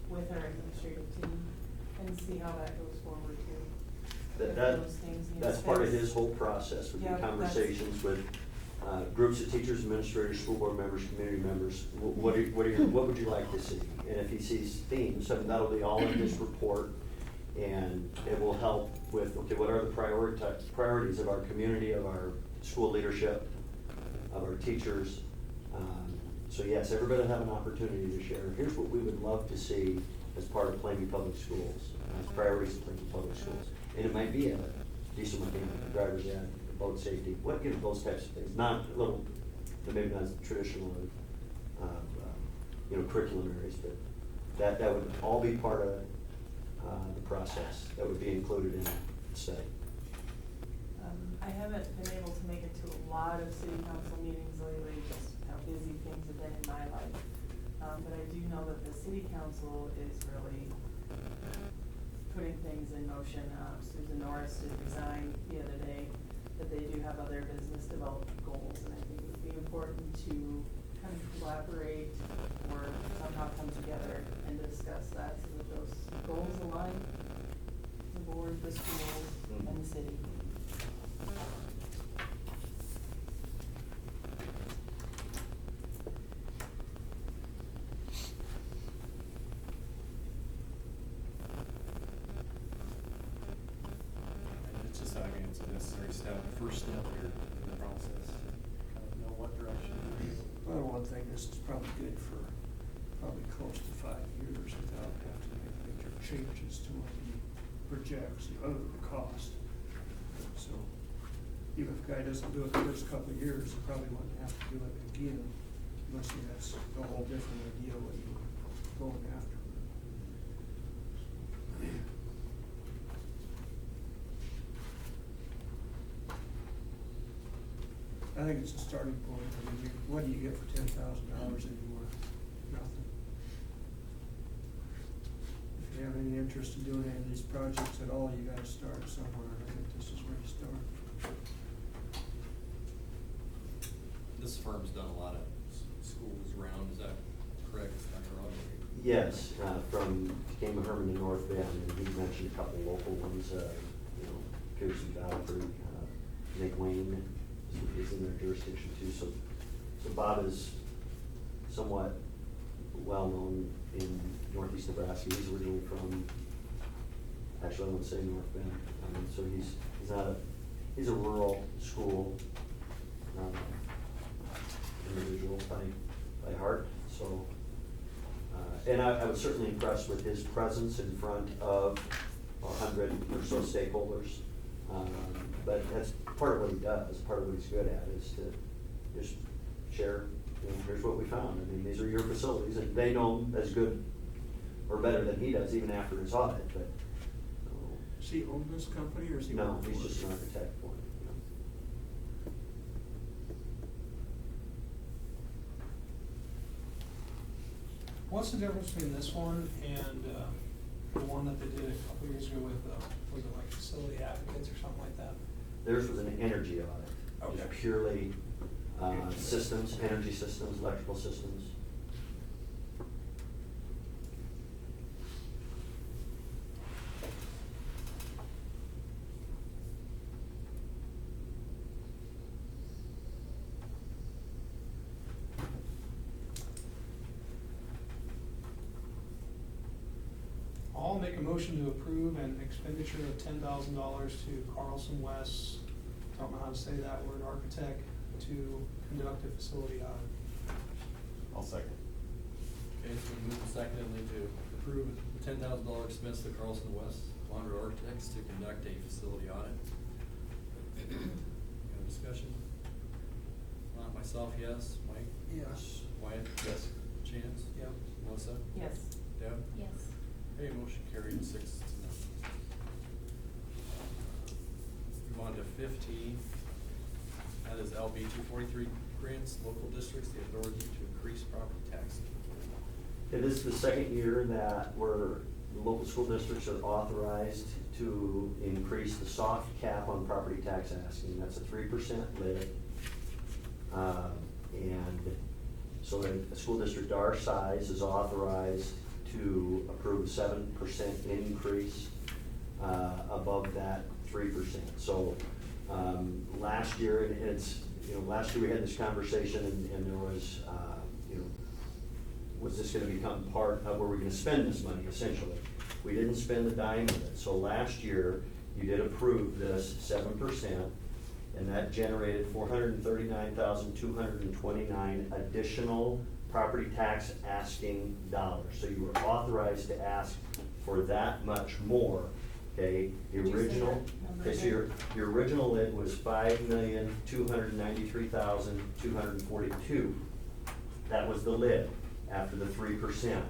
with our administrative team and see how that goes forward too. If those things need That's part of space. his whole process, with the Yeah, that's- conversations with groups of teachers, administrators, school board members, community members. What would you like to see? And if he sees themes, so that'll be all in his report, and it will help with, okay, what are the priorities of our community, of our school leadership, of our teachers. So yes, everybody will have an opportunity to share. Here's what we would love to see as part of Plainview Public Schools, as priorities of Plainview Public Schools. And it might be a decent one, driver's ed, boat safety, what, you know, those types of things. Not little, maybe not as traditional, you know, curriculum areas, but that would all be part of the process. That would be included in the study. I haven't been able to make it to a lot of city council meetings lately, just how busy things have been in my life. But I do know that the city council is really putting things in motion. Susan Norris did resign the other day, but they do have other business development goals, and I think it would be important to kind of collaborate or somehow come together and discuss that so that those goals align, the board, the schools, and the city. first step here in the process, kind of know what direction. Well, one thing, this is probably good for probably close to 5 years without having to make major changes to what he projects, other than the cost. So, even if a guy doesn't do it the first couple of years, he probably wouldn't have to do it again, unless he has a whole different idea what you're going after. I think it's a starting point. I mean, what do you get for $10,000 anymore? Nothing. If you have any interest in doing any of these projects at all, you gotta start somewhere, and I think this is where you start. This firm's done a lot of schools around, is that correct, Dr. Rob? Yes, from Tacoma, Herman, and North Bend, and he mentioned a couple local ones, Pearson, Valley, Nick Wayne is in their jurisdiction too, so Bob is somewhat well-known in northeast Nebraska. He's originally from, actually I wouldn't say North Bend, so he's a rural school individual by heart, so. And I was certainly impressed with his presence in front of 100 or so stakeholders. But that's part of what he does, part of what he's good at is to just share, here's what we found. I mean, these are your facilities, and they know them as good or better than he does, even after his audit, but. Does he own this company, or is he? No, working he's for it? just an architect for it. What's the difference between this one and, the one that they did a couple years ago with, was it like facility advocates or something like that? Theirs was an energy audit. Okay. Just purely, systems, energy systems, electrical systems. I'll make a motion to approve an expenditure of $10,000 to Carlson West, don't know how to say that word, architect, to conduct a facility audit. I'll second. Okay, so we move secondly to approve the $10,000 expense to Carlson West Laundry Architects to conduct a facility audit. Any discussion? Not myself, yes. Mike? Yes. Wyatt? Yes. Chance? Yep. Melissa? Yes. Deb? Yes. Okay, motion carried 6-0. Move on to 15. That is LB 243 grants local districts the authority to increase property taxes. It is the second year that the local school districts are authorized to increase the soft cap on property tax asking. That's a 3% lid. And so a school district our size is authorized to approve a 7% increase above that 3%. So last year, and last year we had this conversation and there was, was this gonna become part of where we're gonna spend this money essentially? We didn't spend a dime of it. So last year, you did approve this 7%, and that generated $439,229 additional property tax asking dollars. So you were authorized to ask for that much more, okay? The Did you say original, that number okay, so again? your original lid was $5,293,242. That was the lid after the 3%.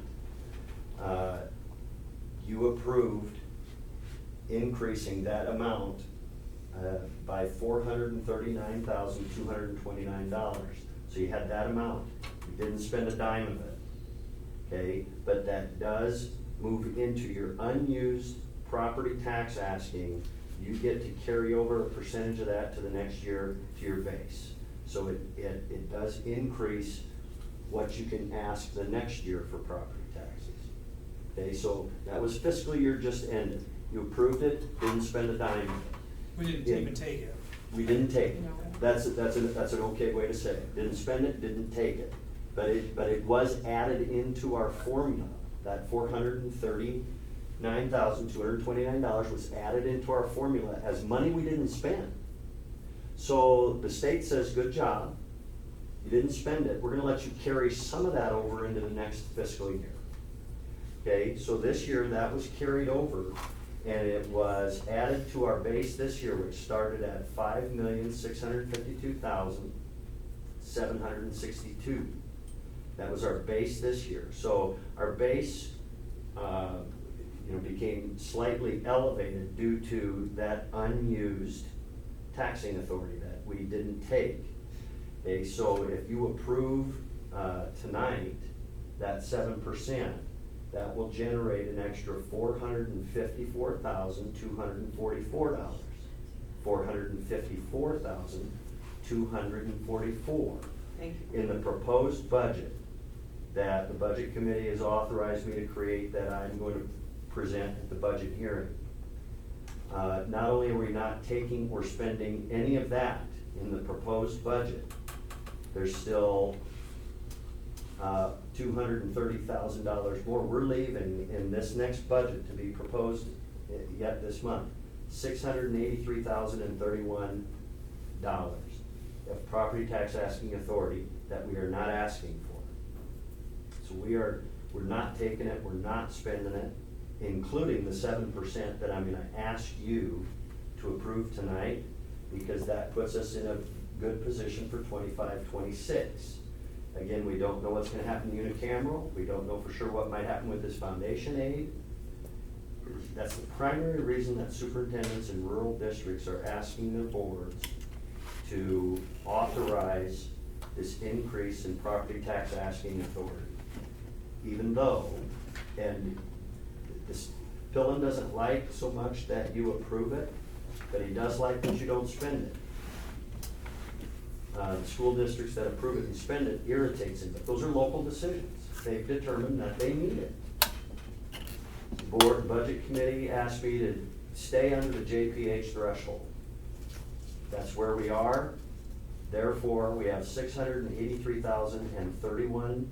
You approved increasing that amount by $439,229. So you had that amount. You didn't spend a dime of it, okay? But that does move into your unused property tax asking. You get to carry over a percentage of that to the next year to your base. So it does increase what you can ask the next year for property taxes. Okay, so that was fiscal year just ended. You approved it, didn't spend a dime of it. We didn't Yeah. even take it. We didn't take it. No. That's an okay way to say it. Didn't spend it, didn't take it. But it was added into our formula. That $439,229 was added into our formula as money we didn't spend. So the state says, good job, you didn't spend it, we're gonna let you carry some of that over into the next fiscal year. Okay, so this year that was carried over, and it was added to our base this year, which started at $5,652,762. That was our base this year. So our base, became slightly elevated due to that unused taxing authority that we didn't take. Okay, so if you approve tonight that 7%, that will generate an extra $454,244. $454,244. Thank you. In the proposed budget that the Budget Committee has authorized me to create, that I'm going to present at the budget hearing. Not only are we not taking or spending any of that in the proposed budget, there's still $230,000 more. We're leaving in this next budget to be proposed yet this month, $683,031 of property tax asking authority that we are not asking for. So we're not taking it, we're not spending it, including the 7% that I'm gonna ask you to approve tonight, because that puts us in a good position for 25-26. Again, we don't know what's gonna happen unicameral, we don't know for sure what might happen with this foundation aid. That's the primary reason that superintendents in rural districts are asking their boards to authorize this increase in property tax asking authority. Even though, and this, Pillen doesn't like so much that you approve it, but he does like that you don't spend it. The school districts that approve it and spend it irritates him, but those are local decisions. They've determined that they need it. The board budget committee asked me to stay under the JPH threshold. That's where we are. Therefore, we have $683,031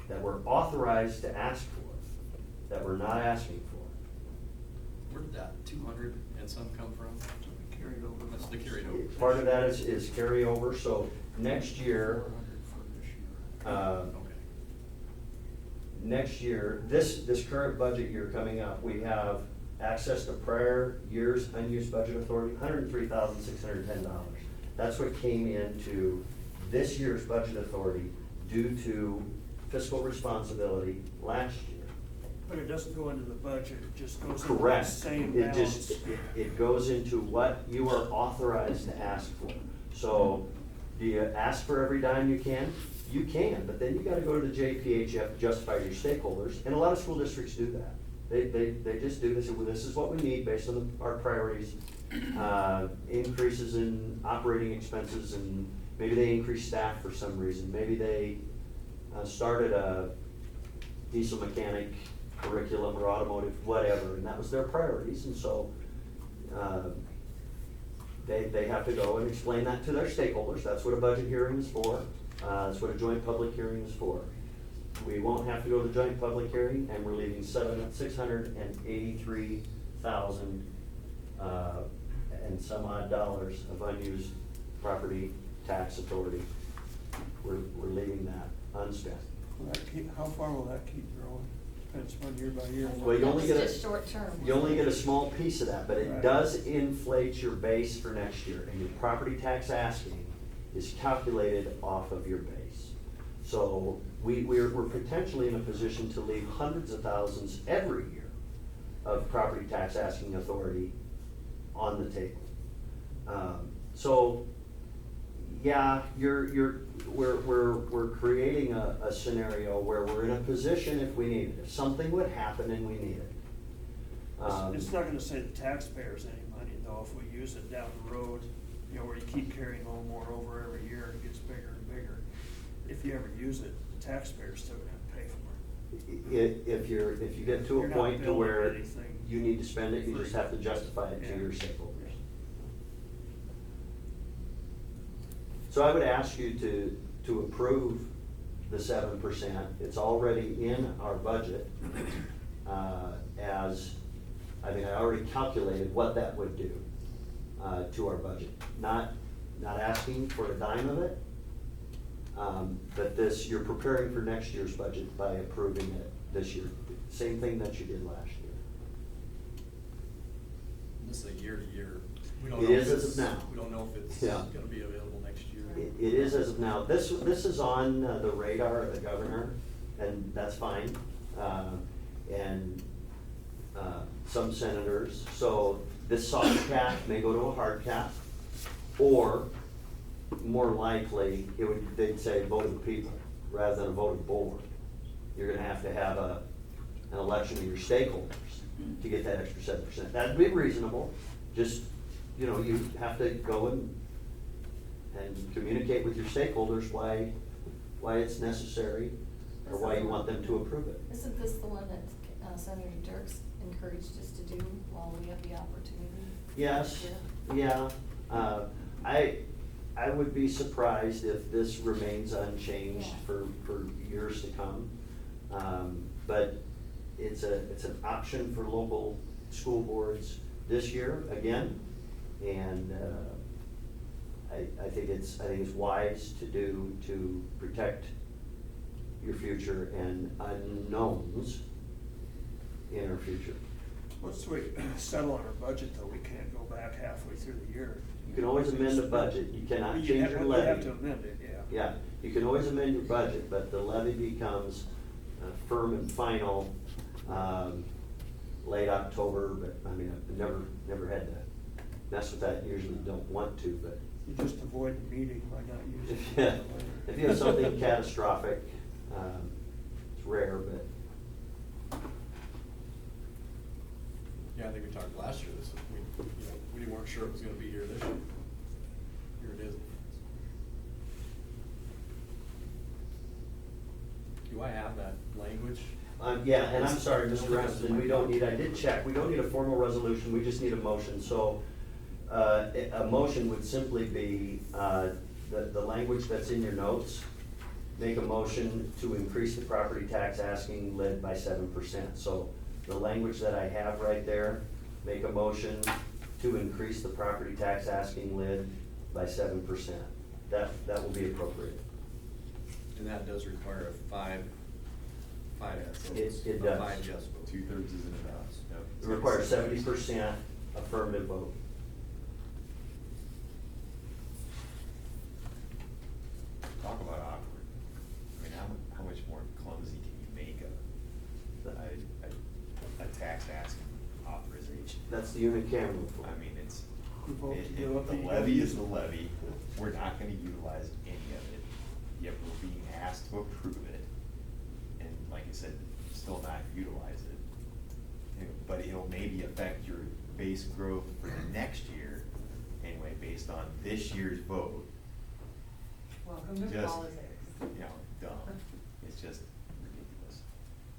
that we're authorized to ask for, that we're not asking for. Where did that 200 and some come from? Carried over. That's the carried over. Part of that is carryover, so next year, 400 for this year. Okay. next year, this current budget year coming up, we have access to prior year's unused budget authority, $103,610. That's what came into this year's budget authority due to fiscal responsibility last year. But it doesn't go into the budget, it just goes into the Correct. same It balance. just, it goes into what you are authorized to ask for. So, do you ask for every dime you can? You can, but then you gotta go to the JPH, you have to justify your stakeholders, and a lot of school districts do that. They just do this, well, this is what we need based on our priorities. Increases in operating expenses, and maybe they increase staff for some reason. Maybe they started a diesel mechanic curriculum or automotive, whatever, and that was their priorities, and so they have to go and explain that to their stakeholders. That's what a budget hearing is for. That's what a joint public hearing is for. We won't have to go to the joint public hearing, and we're leaving $683,000 and some odd dollars of unused property tax authority. We're leaving that unspent. How far will that keep growing? Depends on year by year. Well, you only That get was just short term. you only get a small piece of that, but it Right. does inflate your base for next year, and your property tax asking is calculated off of your base. So we're potentially in a position to leave hundreds of thousands every year of property tax asking authority on the table. So, yeah, we're creating a scenario where we're in a position if we need it, if something would happen and we need it. It's not gonna save the taxpayers any money though, if we use it down the road, where you keep carrying a little more over every year, it gets bigger and bigger. If you ever use it, the taxpayer's still gonna have to pay for it. If you get to a You're not point to building where anything you need to spend it, you just have to justify it to Yeah. your stakeholders. So I would ask you to approve the 7%. It's already in our budget, I already calculated what that would do. to our budget. Not asking for a dime of it, but this, you're preparing for next year's budget by approving it this year. Same thing that you did last year. This is a year to year. We don't It know is if as of it's- now. We don't know if it's Yeah. gonna be available next year. It is as of now. This is on the radar of the governor, and that's fine. And some senators. So this soft cap may go to a hard cap, or more likely, they'd say vote of the people rather than a vote of the board. You're gonna have to have an election of your stakeholders to get that extra 7%. That'd be reasonable. Just, you have to go and communicate with your stakeholders why it's necessary, or why you want them to approve it. Isn't this the one that Senator Dirks encouraged us to do while we have the opportunity? Yes, yeah. I would be surprised if this remains unchanged Yeah. for years to come. But it's an option for local school boards this year, again. And I think it's wise to do, to protect your future and unknowns in our future. Once we settle on our budget, though, we can't go back halfway through the year. You can always amend the budget, you cannot You change have- your you levy. have to amend it, yeah. Yeah, you can always amend your budget, but the levy becomes firm and final late October, but I mean, I've never had to mess with that, usually don't want to, but You just avoid the meeting by not using it. yeah, if you have something catastrophic, it's rare, but Yeah, I think we talked last year, we weren't sure it was gonna be here this year. Here it is. Do I have that language? yeah, and I'm sorry, Mr. Rasmussen, I did check, we don't need a formal resolution, we just need a motion, so a motion would simply be, the language that's in your notes, make a motion to increase the property tax asking lid by 7%. So the language that I have right there, make a motion to increase the property tax asking lid by 7%. That will be appropriate. And that does require a five yes It votes. does. 5 yes votes. 2/3 isn't enough. Nope. It requires 70% affirmative vote. Talk about awkward. I mean, how much more clumsy can you make a tax asking authorization? That's the unicameral vote. I mean, it's, We vote to give up the the levy is the levy, we're not gonna utilize any of it, yet we're being asked to approve it. And like I said, still not utilize it. But it'll maybe affect your base growth for the next year, anyway, based on this year's vote. Welcome to Just, politics. Dumb, it's just ridiculous.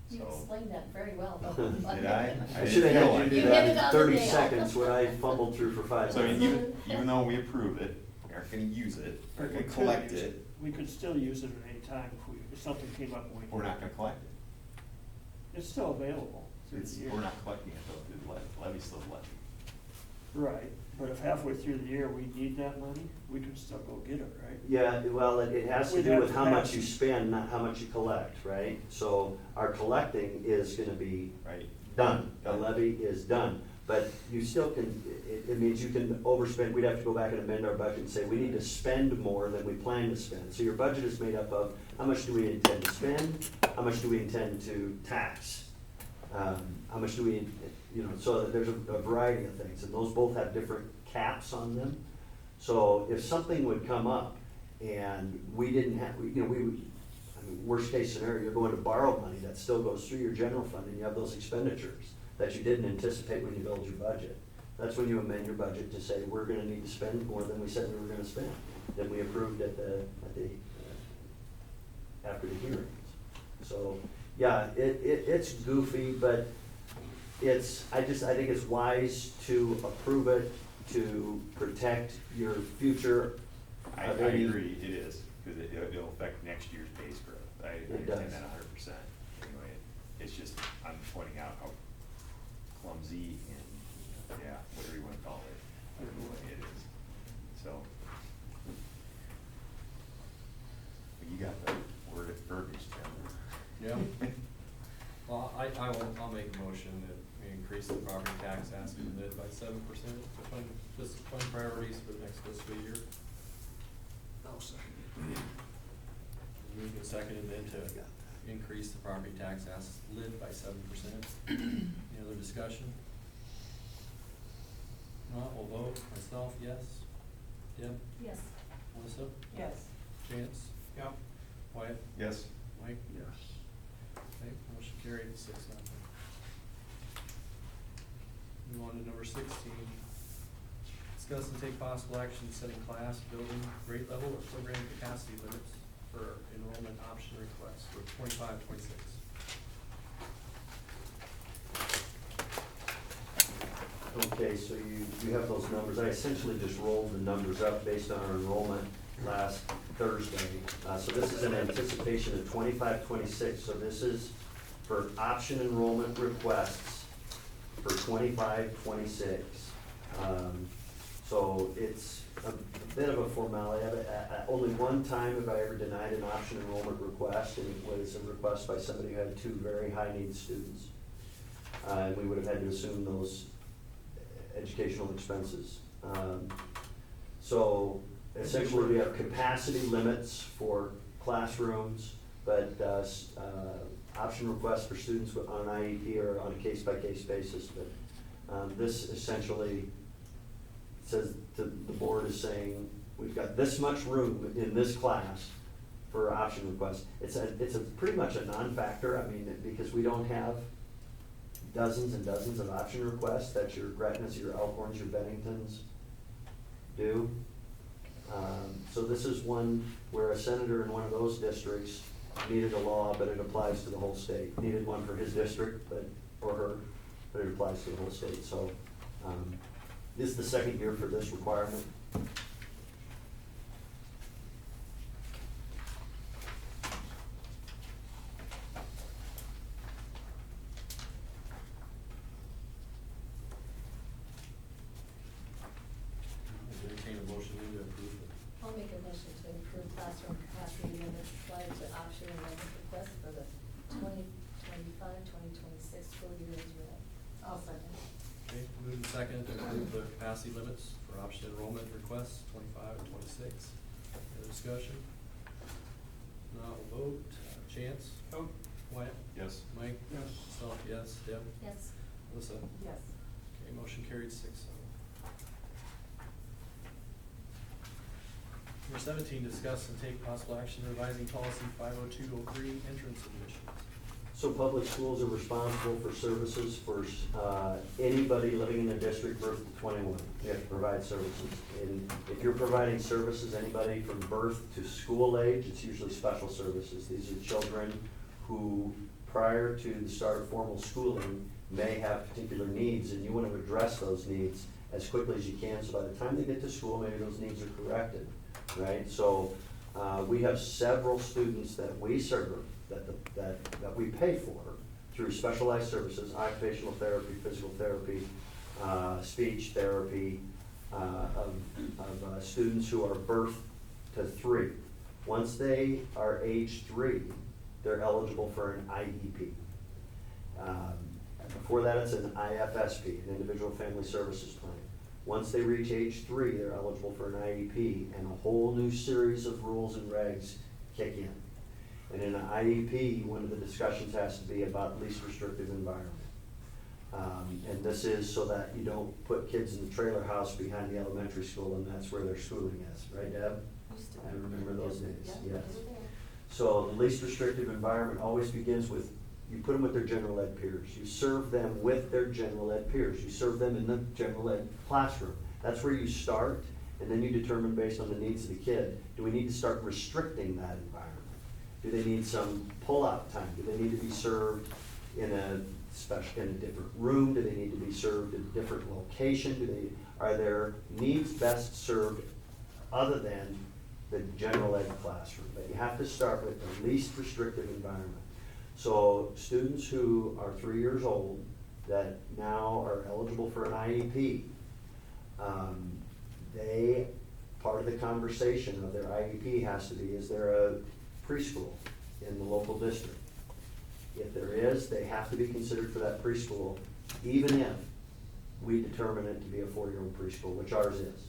You So- explained that very well. Did I? I should have had you do You that hit it in on the 30 nail. seconds when I fumbled through for 5 So I mean, minutes. even though we approve it, we aren't gonna use it, we're We gonna could collect use it, We could still use it at any time if something came up. and we- we're not gonna collect it. It's still available through It's, the year. we're not collecting it though, the levy's still levy. Right, but if halfway through the year we need that money, we can still go get it, right? Yeah, well, it has to We'd do have with how much capacity. you spend, not how much you collect, right? So our collecting is gonna be Right. done, the Done. levy is done. But you still can, it means you can overspend, we'd have to go back and amend our budget and say, we need to spend more than we plan to spend. So your budget is made up of, how much do we intend to spend, how much do we intend to tax? How much do we, so there's a variety of things, and those both have different caps on them. So if something would come up and we didn't have, worst case scenario, you're going to borrow money that still goes through your general fund, and you have those expenditures that you didn't anticipate when you build your budget. That's when you amend your budget to say, we're gonna need to spend more than we said we were gonna spend, than we approved after the hearings. So, yeah, it's goofy, but I think it's wise to approve it, to protect your future. I of any- agree, it is, cause it'll affect next year's base growth, I understand does. that 100%. Anyway, it's just, I'm pointing out how clumsy and, yeah, whatever you wanna call it. the way it is, so. You got the word at verbiage, Tim. Yeah. Well, I'll make a motion that we increase the property tax asking lid by 7% to fund priorities for the next fiscal year. I'll second. Moved and seconded then to increase the property tax ask lid by 7%. Any other discussion? Not, we'll vote. Myself, yes. Deb? Yes. Melissa? Yes. Chance? Yeah. Wyatt? Yes. Mike? Yes. Okay, motion carried, 6-0. Move on to number 16. Discuss and take possible action setting class, building, grade level, or program capacity limits for enrollment option requests for 25-26. Okay, so you have those numbers. I essentially just rolled the numbers up based on our enrollment last Thursday. So this is in anticipation of 25-26. So this is for option enrollment requests for 25-26. So it's a bit of a formality. Only one time have I ever denied an option enrollment request, and it was a request by somebody who had 2 very high need students. And we would have had to assume those educational expenses. So essentially we have capacity limits for classrooms, but option requests for students on an IEP or on a case-by-case basis. But this essentially says the board is saying, we've got this much room in this class for option requests. It's a pretty much a non-factor, I mean, because we don't have dozens and dozens of option requests that your Gretnas, your Elkhorns, your Benningtons do. So this is one where a senator in one of those districts needed a law, but it applies to the whole state. Needed one for his district, or her, but it applies to the whole state. So this is the second year for this requirement. Entertain a motion to approve it. I'll make a motion to improve classroom capacity limits applied to option enrollment requests for the 2025-2026 school year as read. I'll second. Okay, moved and seconded to approve the capacity limits for option enrollment requests 25-26. Any other discussion? Not, we'll vote. Chance? Oh. Wyatt? Yes. Mike? Yes. Myself, yes. Deb? Yes. Melissa? Yes. Okay, motion carried 6-0. Number 17, discuss and take possible action revising policy 50203, entrance admissions. So public schools are responsible for services for anybody living in the district birth to 21. You have to provide services. And if you're providing services, anybody from birth to school age, it's usually special services. These are children who, prior to the start of formal schooling, may have particular needs, and you want to address those needs as quickly as you can, so by the time they get to school, maybe those needs are corrected, right? So we have several students that we serve that we pay for through specialized services, occupational therapy, physical therapy, speech therapy, of students who are birth to 3. Once they are age 3, they're eligible for an IEP. Before that, it's an IFSP, an Individual Family Services Plan. Once they reach age 3, they're eligible for an IEP, and a whole new series of rules and regs kick in. And in an IEP, one of the discussions has to be about least restrictive environment. And this is so that you don't put kids in the trailer house behind the elementary school and that's where their schooling is, right, Deb? Used to be. I remember those days, Yeah, yes. they were there. So the least restrictive environment always begins with, you put them with their general ed peers. You serve them with their general ed peers. You serve them in the general ed classroom. That's where you start, and then you determine based on the needs of the kid, do we need to start restricting that environment? Do they need some pull-out time? Do they need to be served in a different room? Do they need to be served in a different location? Are their needs best served other than the general ed classroom? But you have to start with the least restrictive environment. So students who are 3 years old that now are eligible for an IEP, Part of the conversation of their IEP has to be, is there a preschool in the local district? If there is, they have to be considered for that preschool, even if we determine it to be a 4-year-old preschool, which ours is.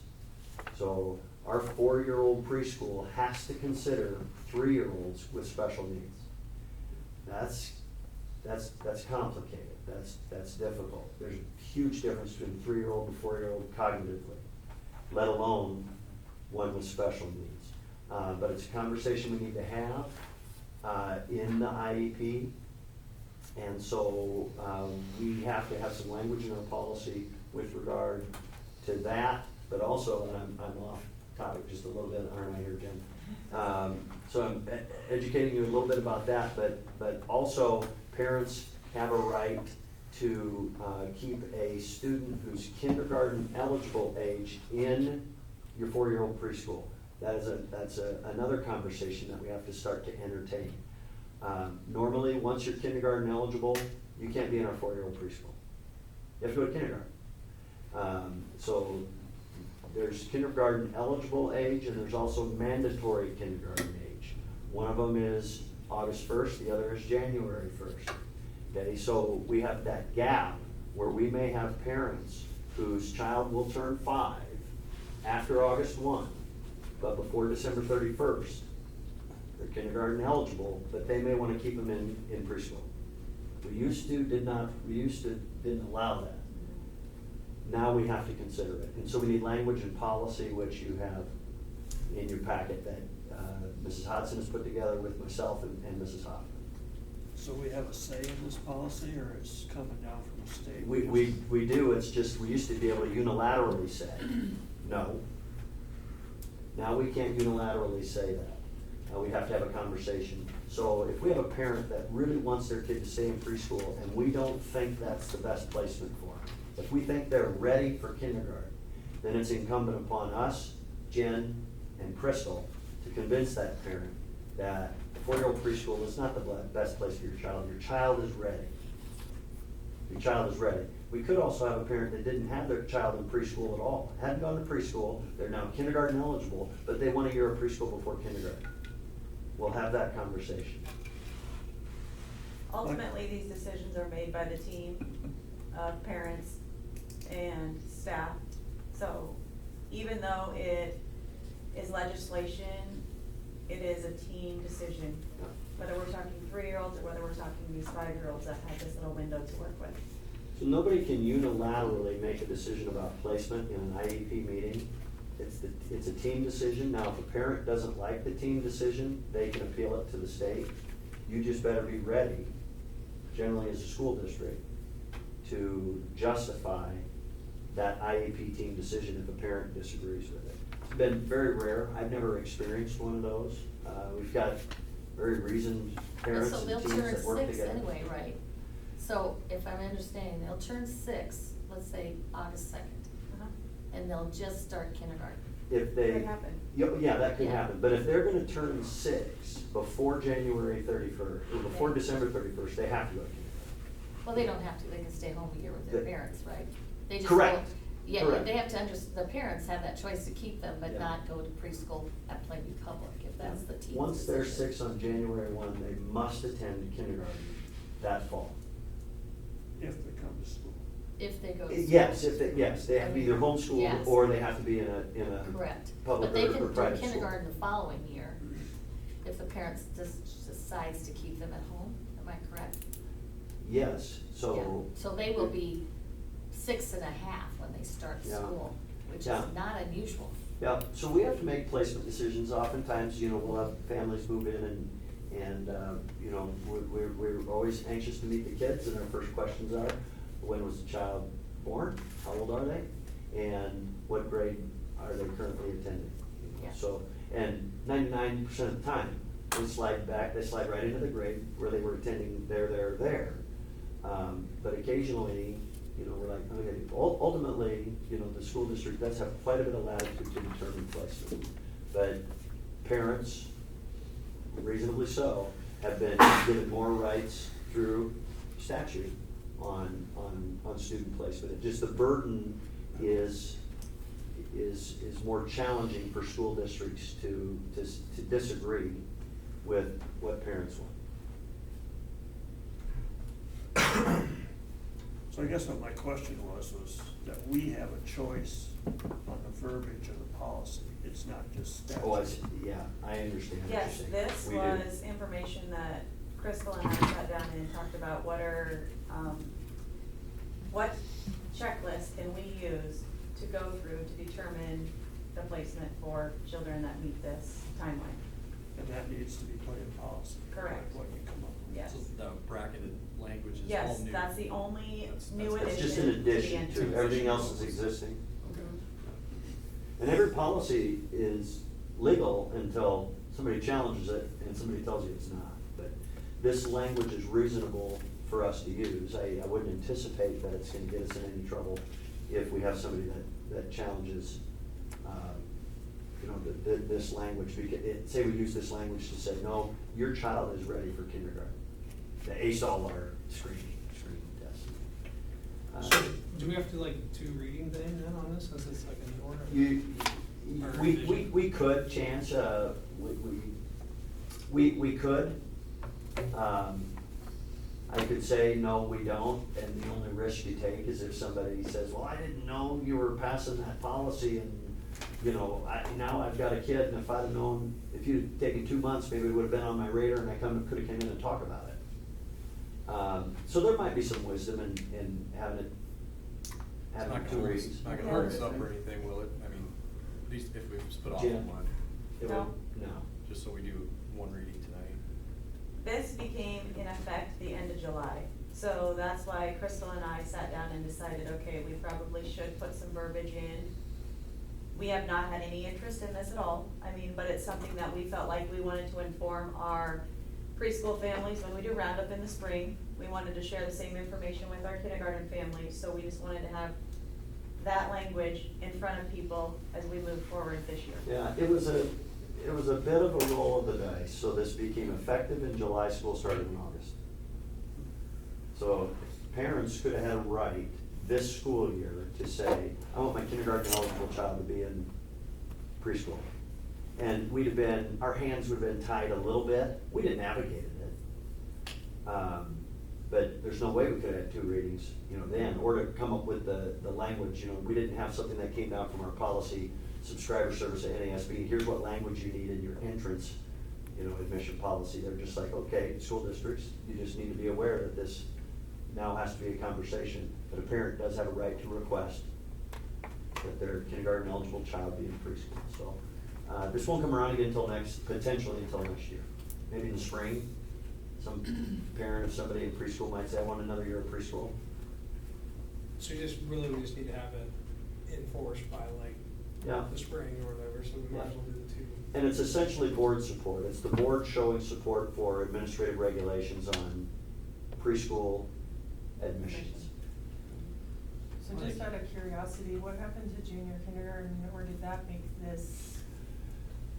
So our 4-year-old preschool has to consider 3-year-olds with special needs. That's complicated, that's difficult. There's a huge difference between a 3-year-old and 4-year-old cognitively, let alone one with special needs. But it's a conversation we need to have in the IEP. And so we have to have some language in our policy with regard to that, but also, and I'm off topic just a little bit, aren't I here, Jen? So I'm educating you a little bit about that, but also parents have a right to keep a student who's kindergarten eligible age in your 4-year-old preschool. That's another conversation that we have to start to entertain. Normally, once you're kindergarten eligible, you can't be in our 4-year-old preschool. You have to go to kindergarten. So there's kindergarten eligible age, and there's also mandatory kindergarten age. One of them is August 1st, the other is January 1st. Okay, so we have that gap where we may have parents whose child will turn 5 after August 1, but before December 31st. They're kindergarten eligible, but they may want to keep them in preschool. We used to didn't allow that. Now we have to consider it. And so we need language and policy, which you have in your packet that Mrs. Hodson has put together with myself and Mrs. Hoffman. So we have a say in this policy, or it's coming down from the state? We do, it's just, we used to be able to unilaterally say no. Now we can't unilaterally say that. We have to have a conversation. So if we have a parent that really wants their kid to stay in preschool and we don't think that's the best placement for them, if we think they're ready for kindergarten, then it's incumbent upon us, Jen, and Crystal to convince that parent that the 4-year-old preschool is not the best place for your child. Your child is ready. Your child is ready. We could also have a parent that didn't have their child in preschool at all, hadn't gone to preschool, they're now kindergarten eligible, but they want a year of preschool before kindergarten. We'll have that conversation. Ultimately, these decisions are made by the team of parents and staff. So even though it is legislation, it is a team decision. Whether we're talking 3-year-olds or whether we're talking these 5-year-olds that have this little window to work with. So nobody can unilaterally make a decision about placement in an IEP meeting. It's a team decision. Now, if a parent doesn't like the team decision, they can appeal it to the state. You just better be ready, generally as a school district, to justify that IEP team decision if a parent disagrees with it. It's been very rare. I've never experienced one of those. We've got very reasoned parents So and they'll teams turn that work 6 together. anyway, right? So if I'm understanding, they'll turn 6, let's say August 2nd, and they'll just start kindergarten. If they, Could happen. yeah, that could Yeah. happen, but if they're gonna turn 6 before January 31st, or before Okay. December 31st, they have to go to kindergarten. Well, they don't have to, they can stay home a year with their The- parents, right? They just Correct. won't- Yeah, Correct. they have to the parents have that choice to keep them, but Yeah. not go to preschool at Plainview Public, if that's the team's Once they're decision. 6 on January 1, they must attend kindergarten that fall. If they come to school. If they go to. Yes, school. they have to be either homeschooled Yes. or they have to be in a Correct. public But they or can do private school. kindergarten the following year, if the parents decides to keep them at home, am I correct? Yes, Yeah. so. So they will be 6.5 when they start Yeah. school, which is Yeah. not unusual. Yeah, so we have to make placement decisions. Oftentimes, we'll have families move in and we're always anxious to meet the kids, and our first questions are, when was the child born? How old are they? And what grade are they currently attending? Yeah. So, and 99% of the time, they slide right into the grade where they were attending there. But occasionally, we're like, okay, ultimately, the school district does have quite a bit of latitude to determine placement. But parents, reasonably so, have been given more rights through statute on student placement. Just the burden is is more challenging for school districts to disagree with what parents want. So I guess what my question was that we have a choice on the verbiage of the policy. It's not just statute. Oh, yeah, I understand what you're Yes, saying. this We do. was information that Crystal and I sat down and talked about what checklist can we use to go through to determine the placement for children that meet this timeline. And that needs to be put in policy. Correct. Like what you come up with. Yes. So the bracketed language is all Yes, new. that's the only new That's It's just addition an to the addition to, entrance. everything else is existing. Mhm. And every policy is legal until somebody challenges it and somebody tells you it's not. But this language is reasonable for us to use. I wouldn't anticipate that it's gonna get us in any trouble if we have somebody that challenges, this language. Say we use this language to say, no, your child is ready for kindergarten. The ACE all our screening test. So, do we have to like do reading then on this, since it's like an order? We could, Chance, we could. I could say, no, we don't, and the only risk you take is if somebody says, well, I didn't know you were passing that policy, and, now I've got a kid, and if I'd have known, if you'd taken 2 months, maybe it would have been on my radar, and I could've came in and talked about it. So there might be some wisdom in having it, It's having not 2 gonna readings. Not gonna hold us up or anything, will it? I mean, at least if we just put off Jim? one, It No. would- No. just so we do one reading tonight. This became in effect the end of July, so that's why Crystal and I sat down and decided, okay, we probably should put some verbiage in. We have not had any interest in this at all, but it's something that we felt like we wanted to inform our preschool families when we do roundup in the spring. We wanted to share the same information with our kindergarten families, so we just wanted to have that language in front of people as we move forward this year. Yeah, it was a bit of a roll of the dice, so this became effective in July, school started in August. So parents could have had a right this school year to say, I want my kindergarten eligible child to be in preschool. And our hands would have been tied a little bit, we'd have navigated it. But there's no way we could have had 2 readings, then, or to come up with the language, we didn't have something that came down from our policy subscriber service at NASB, here's what language you need in your entrance, admission policy. They're just like, okay, school districts, you just need to be aware that this now has to be a conversation, but a parent does have a right to request that their kindergarten eligible child be in preschool. So, this won't come around again potentially until next year. Maybe in the spring, some parent of somebody in preschool might say, I want another year of preschool. So we just need to have it enforced by Yeah. the spring or whatever, so we might as well do the 2. And it's essentially board support. It's the board showing support for administrative regulations on preschool admissions. So just out of curiosity, what happened to junior kindergarten, or did that make this?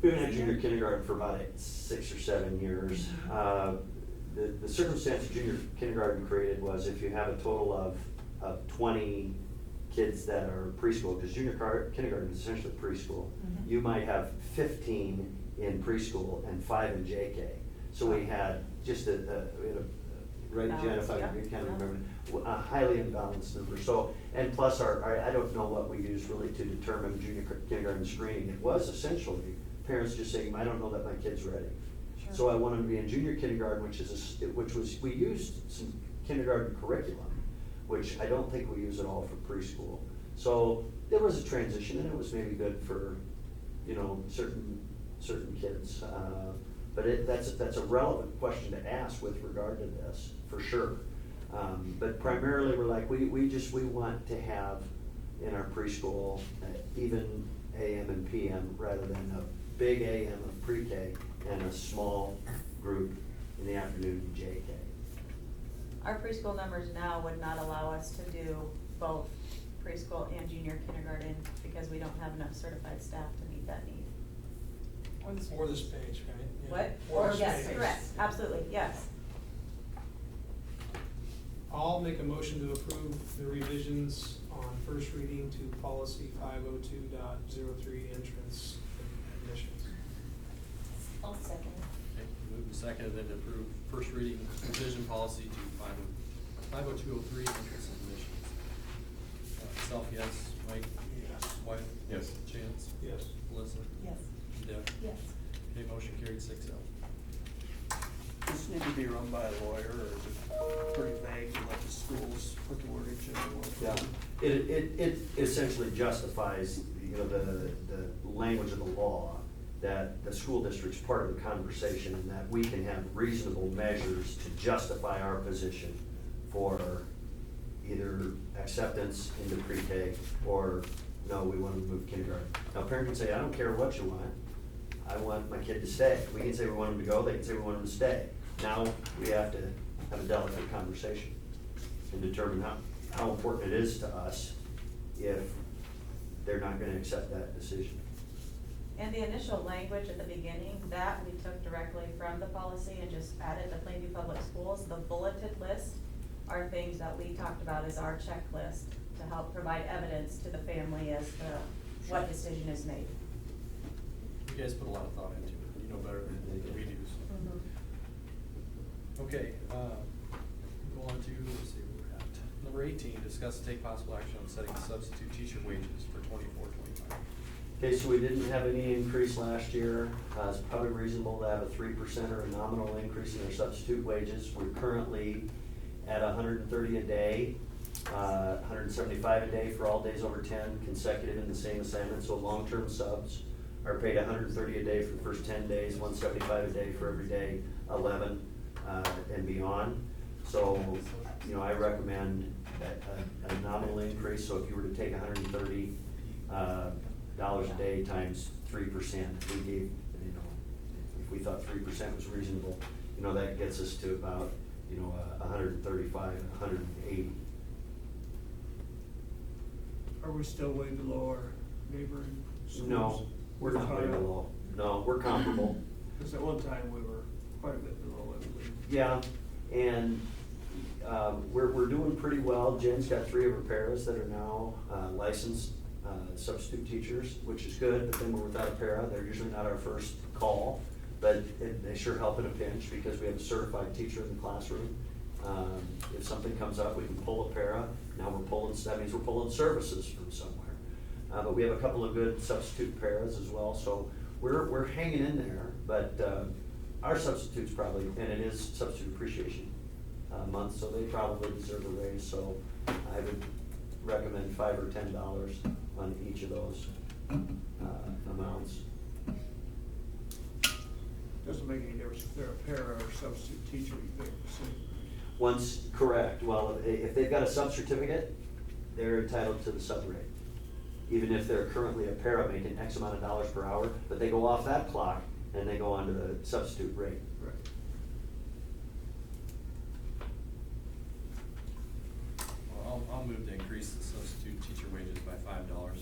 We've been at junior kindergarten for about 6 or 7 years. The circumstance junior kindergarten created was if you have a total of 20 kids that are preschool, because junior kindergarten is essentially preschool, Mhm. you might have 15 in preschool and 5 in JK. So we had just right, Jen, if I Yeah. can kind of remember, a highly imbalanced number. So, and plus I don't know what we used really to determine junior kindergarten screening. It was essentially parents just saying, I don't know that my kid's ready. Sure. So I want them to be in junior kindergarten, we used some kindergarten curriculum, which I don't think we use at all for preschool. So there was a transition, and it was maybe good for, certain kids. But that's a relevant question to ask with regard to this, for sure. But primarily, we're like, we want to have in our preschool even AM and PM rather than a big AM of pre-K and a small group in the afternoon in JK. Our preschool numbers now would not allow us to do both preschool and junior kindergarten because we don't have enough certified staff to meet that need. Or the space, right? Yeah. What? Or Or yes, space. correct, absolutely, yes. I'll make a motion to approve the revisions on first reading to policy 502.03 entrance admissions. I'll second. Okay, moved and seconded then to approve first reading revision policy to 50203 entrance admissions. Self, yes. Mike? Yes. Wyatt? Yes. Chance? Yes. Melissa? Yes. Deb? Yes. Okay, motion carried 6-0. Does this need to be run by a lawyer, or is it pretty vague to let the schools put the wordage in they want to? Yeah, it essentially justifies, you know, the language of the law, that the school district's part of the conversation, and that we can have reasonable measures to justify our position for either acceptance into pre-K, or, no, we want to move kindergarten. Now, a parent can say, I don't care what you want, I want my kid to stay. We can say we want them to go, they can say we want them to stay. Now, we have to have a delicate conversation and determine how important it is to us if they're not gonna accept that decision. And the initial language at the beginning, that we took directly from the policy and just added to Plainview Public Schools. The bulleted list are things that we talked about as our checklist to help provide evidence to the family as to what decision is made. You guys put a lot of thought into it, you know better than we do, so. Okay, go on to, let's see where we're at. Number 18, discuss and take possible action on setting substitute teacher wages for 24-25. Okay, so we didn't have any increase last year. It's probably reasonable to have a 3% or a nominal increase in their substitute wages. We're currently at 130 a day, 175 a day for all days over 10 consecutive in the same assignment. So long-term subs are paid 130 a day for the first 10 days, 175 a day for every day 11 and beyond. So, you know, I recommend a nominal increase. So if you were to take 130 dollars a day times 3%, we gave, you know, if we thought 3% was reasonable, you know, that gets us to about, you know, 135, 180. Are we still way below our neighboring schools? No, we're not way below. No, we're comparable. Because at one time we were quite a bit below, I believe. Yeah, and we're doing pretty well. Jen's got 3 of her paras that are now licensed substitute teachers, which is good, but then we're without a para. They're usually not our first call, but they sure help in a pinch because we have a certified teacher in the classroom. If something comes up, we can pull a para. Now that means we're pulling services from somewhere. But we have a couple of good substitute paras as well, so we're hanging in there, but our substitutes probably, and it is substitute appreciation month, so they probably deserve a raise, so I would recommend $5 or $10 on each of those amounts. Doesn't make any difference if they're a para or substitute teacher, you pay the same. Once, correct, well, if they've got a sub-certificate, they're entitled to the sub rate. Even if they're currently a para making X amount of dollars per hour, but they go off that clock and they go on to the substitute rate. Right. Well, I'll move to increase the substitute teacher wages by $5 for 24-25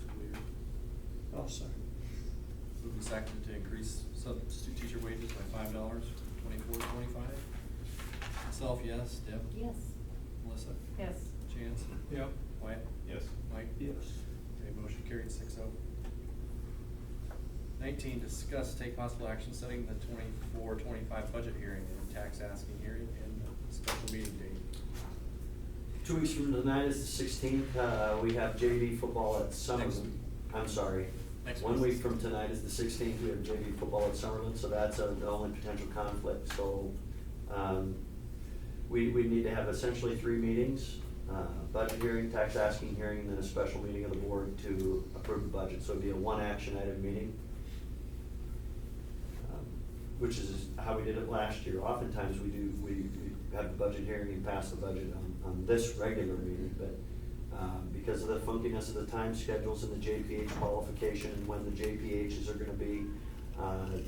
school year. I'll second. Moving second to increase substitute teacher wages by $5 for 24-25. Myself, yes. Deb? Yes. Melissa? Yes. Chance? Yep. Wyatt? Yes. Mike? Yes. Okay, motion carried 6-0. 19, discuss, take possible action setting the 24-25 budget hearing and tax asking hearing and the special meeting date. 2 weeks from tonight is the 16th. We have JV football at Summerlin. I'm sorry. Next 1 week. week from tonight is the 16th. We have JV football at Summerlin, so that's the only potential conflict. So we need to have essentially 3 meetings. Budget hearing, tax asking hearing, and then a special meeting of the board to approve the budget. So it'd be a 1 action item meeting, which is how we did it last year. Oftentimes we have the budget hearing and pass the budget on this regular meeting, but because of the funkiness of the time schedules and the JPH qualification and when the JPHs are gonna be,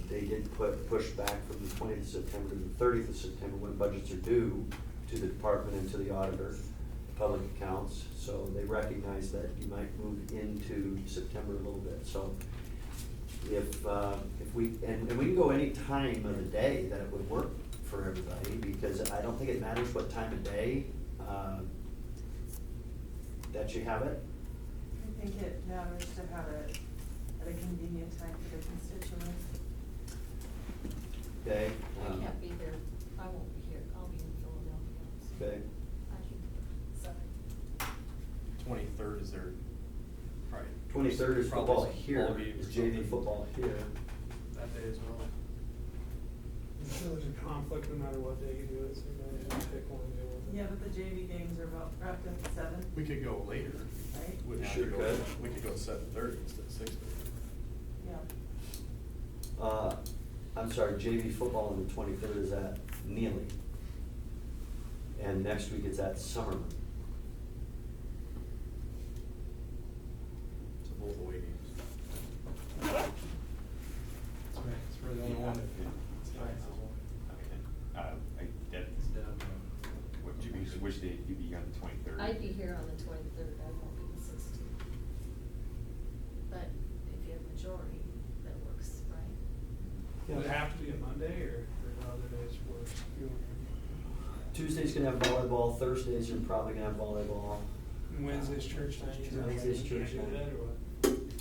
they did push back from the 20th of September to the 30th of September when budgets are due to the department and to the auditor, public accounts. So they recognize that you might move into September a little bit. So if we, and we can go any time of the day that it would work for everybody, because I don't think it matters what time of day. that you have it. I think it matters to have it at a convenient time for the constituents. Okay? I can't be there, I won't be here, I'll be in Philadelphia. so Okay. I can, sorry. 23rd is their, probably. 23rd is probably football some here, ball games is or JV something football here. That day as well. I'm sure there's a conflict no matter what day you do it, so you might have to pick one and go with it. Yeah, but the JV games are about wrapped up at 7, We could go later. right? Wouldn't have Sure to go, could. we could go 7:30 instead of 6:30. Yeah. I'm sorry, JV football on the 23rd is at Neely. And next week it's at Summerlin. So both away games. That's right, it's really the only one. It's nice as well. Would you be, which day, you'd be on the 23rd? I'd be here on the 23rd, I won't be the 16th. But if you have majority, that works, right? Does it have to be a Monday or the other days work? Tuesday's gonna have volleyball, Thursdays you're probably gonna have volleyball. And Wednesday's church night. is that Wednesday's like you church can't do night. that or what?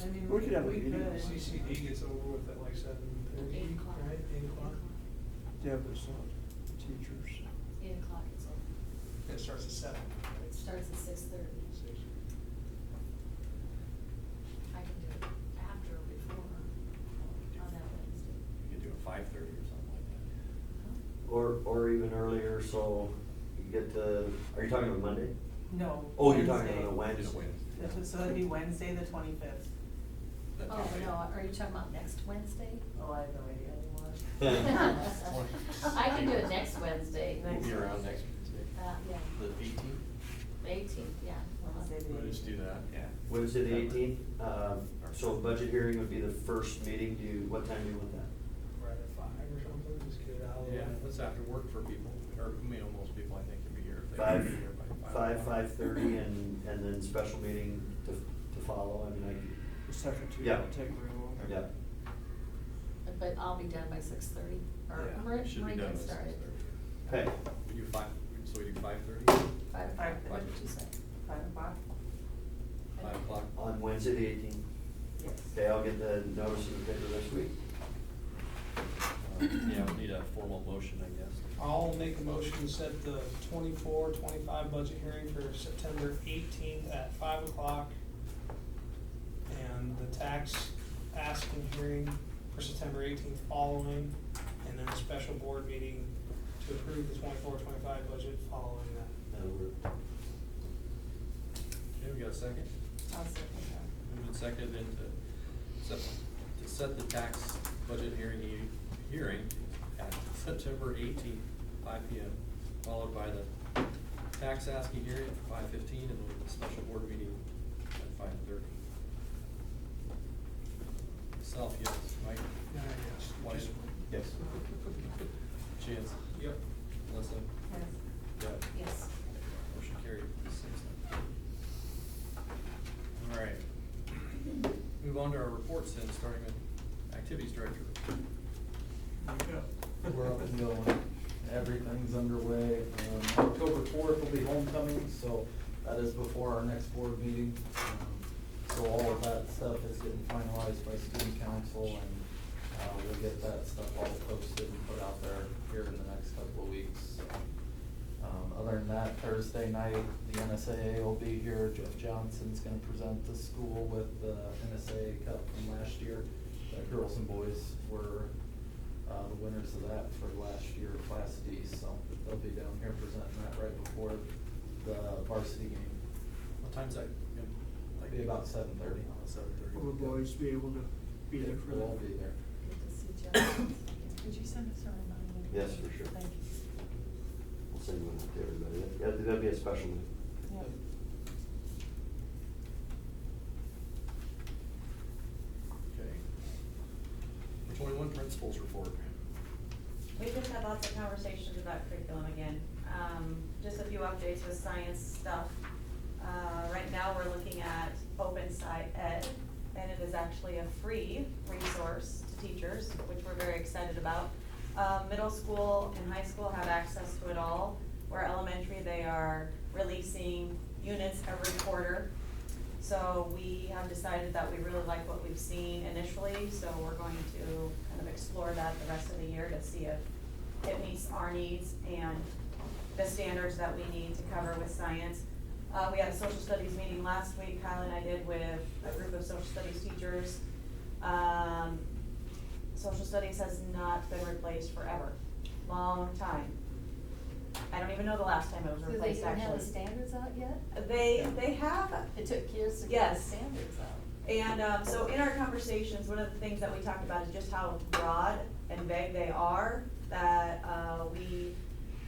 I mean, We could have a we meeting. could. CCD gets over with at like 7:30, 8 o'clock. right? 8 o'clock? Yeah, but it's not teachers. 8 o'clock it's over. It starts at 7, right? It starts at 6:30. I can do it after or before on that Wednesday. We could do a 5:30 or something like that. Or even earlier, so you get to, are you talking about Monday? No. Oh, you're talking Wednesday. about a Wednesday. So that'd be Wednesday, the 25th. That'd be Oh, great. no, are you talking about next Wednesday? Oh, I have no idea anymore. I can do it next Wednesday. We'll be around next Wednesday. Yeah, The 18th? the 18th, yeah. Wednesday the We'll just do that. Yeah. Wednesday the 18th, so budget hearing would be the first meeting, what time do you want that? Right at 5 or something, just get it out of the way. Yeah, that's after work for people, or, most people I think can be here if they. Five, can be here by 5:30 and then special meeting to follow, I mean, The second two, Yeah. I'll take very long. yeah. But I'll be done by 6:30, or Yeah, Marie, should be Marie done gets by started. 6:30. Okay, We do 5, so we do 5:30? 5 o'clock, what did you say? 5 o'clock? 5 o'clock? on Wednesday the 18th. Yes. Okay, I'll get the notice in the paper this week. Yeah, we need a formal motion, I guess. I'll make a motion to set the 24-25 budget hearing for September 18th at 5 o'clock. And the tax asking hearing for September 18th following, and then a special board meeting to approve the 24-25 budget following that. That'll work. Okay, we got a second? I'll second that. Moved and seconded then to set the tax budget hearing at September 18th, 5 p.m., followed by the tax asking hearing at 5:15 and then the special board meeting at 5:30. Self, yes. Mike? Yeah, yes. White? Yes. Chance? Yep. Melissa? Yes. Deb? Yes. Motion carried. 6. All right. Move on to our reports then, starting with activities director. We're up and going. Everything's underway. October 4th will be homecoming, so that is before our next board meeting. So all of that stuff is getting finalized by student council, and we'll get that stuff all posted and put out there here in the next couple of weeks. Other than that, Thursday night, the NSAA will be here. Jeff Johnson's gonna present the school with the NSAA Cup from last year. The girls and boys were the winners of that for last year, Class D, so they'll be down here presenting that right before the varsity game. What time's that? It'll be about 7:30. 7:30. Will the boys be able to be there for We'll all that? be there. Good to see John. Could you send us a reminder? Yes, for sure. Thank you. We'll send one out to everybody. That'll be a special meeting. Yep. Okay. Number 21, principals report. We just had lots of conversations about curriculum again. Just a few updates with science stuff. Right now, we're looking at Open Sci Ed, and it is actually a free resource to teachers, which we're very excited about. Middle school and high school have access to it all, where elementary, they are releasing units every quarter. So we have decided that we really like what we've seen initially, so we're going to kind of explore that the rest of the year to see if it meets our needs and the standards that we need to cover with science. We had a social studies meeting last week, Kyle and I did, with a group of social studies teachers. Social studies has not been replaced forever, long time. I don't even know the last time it was Do they replaced, even have the actually. standards out yet? They have. It took years to get the Yes. standards out. And so in our conversations, one of the things that we talked about is just how broad and vague they are, that we,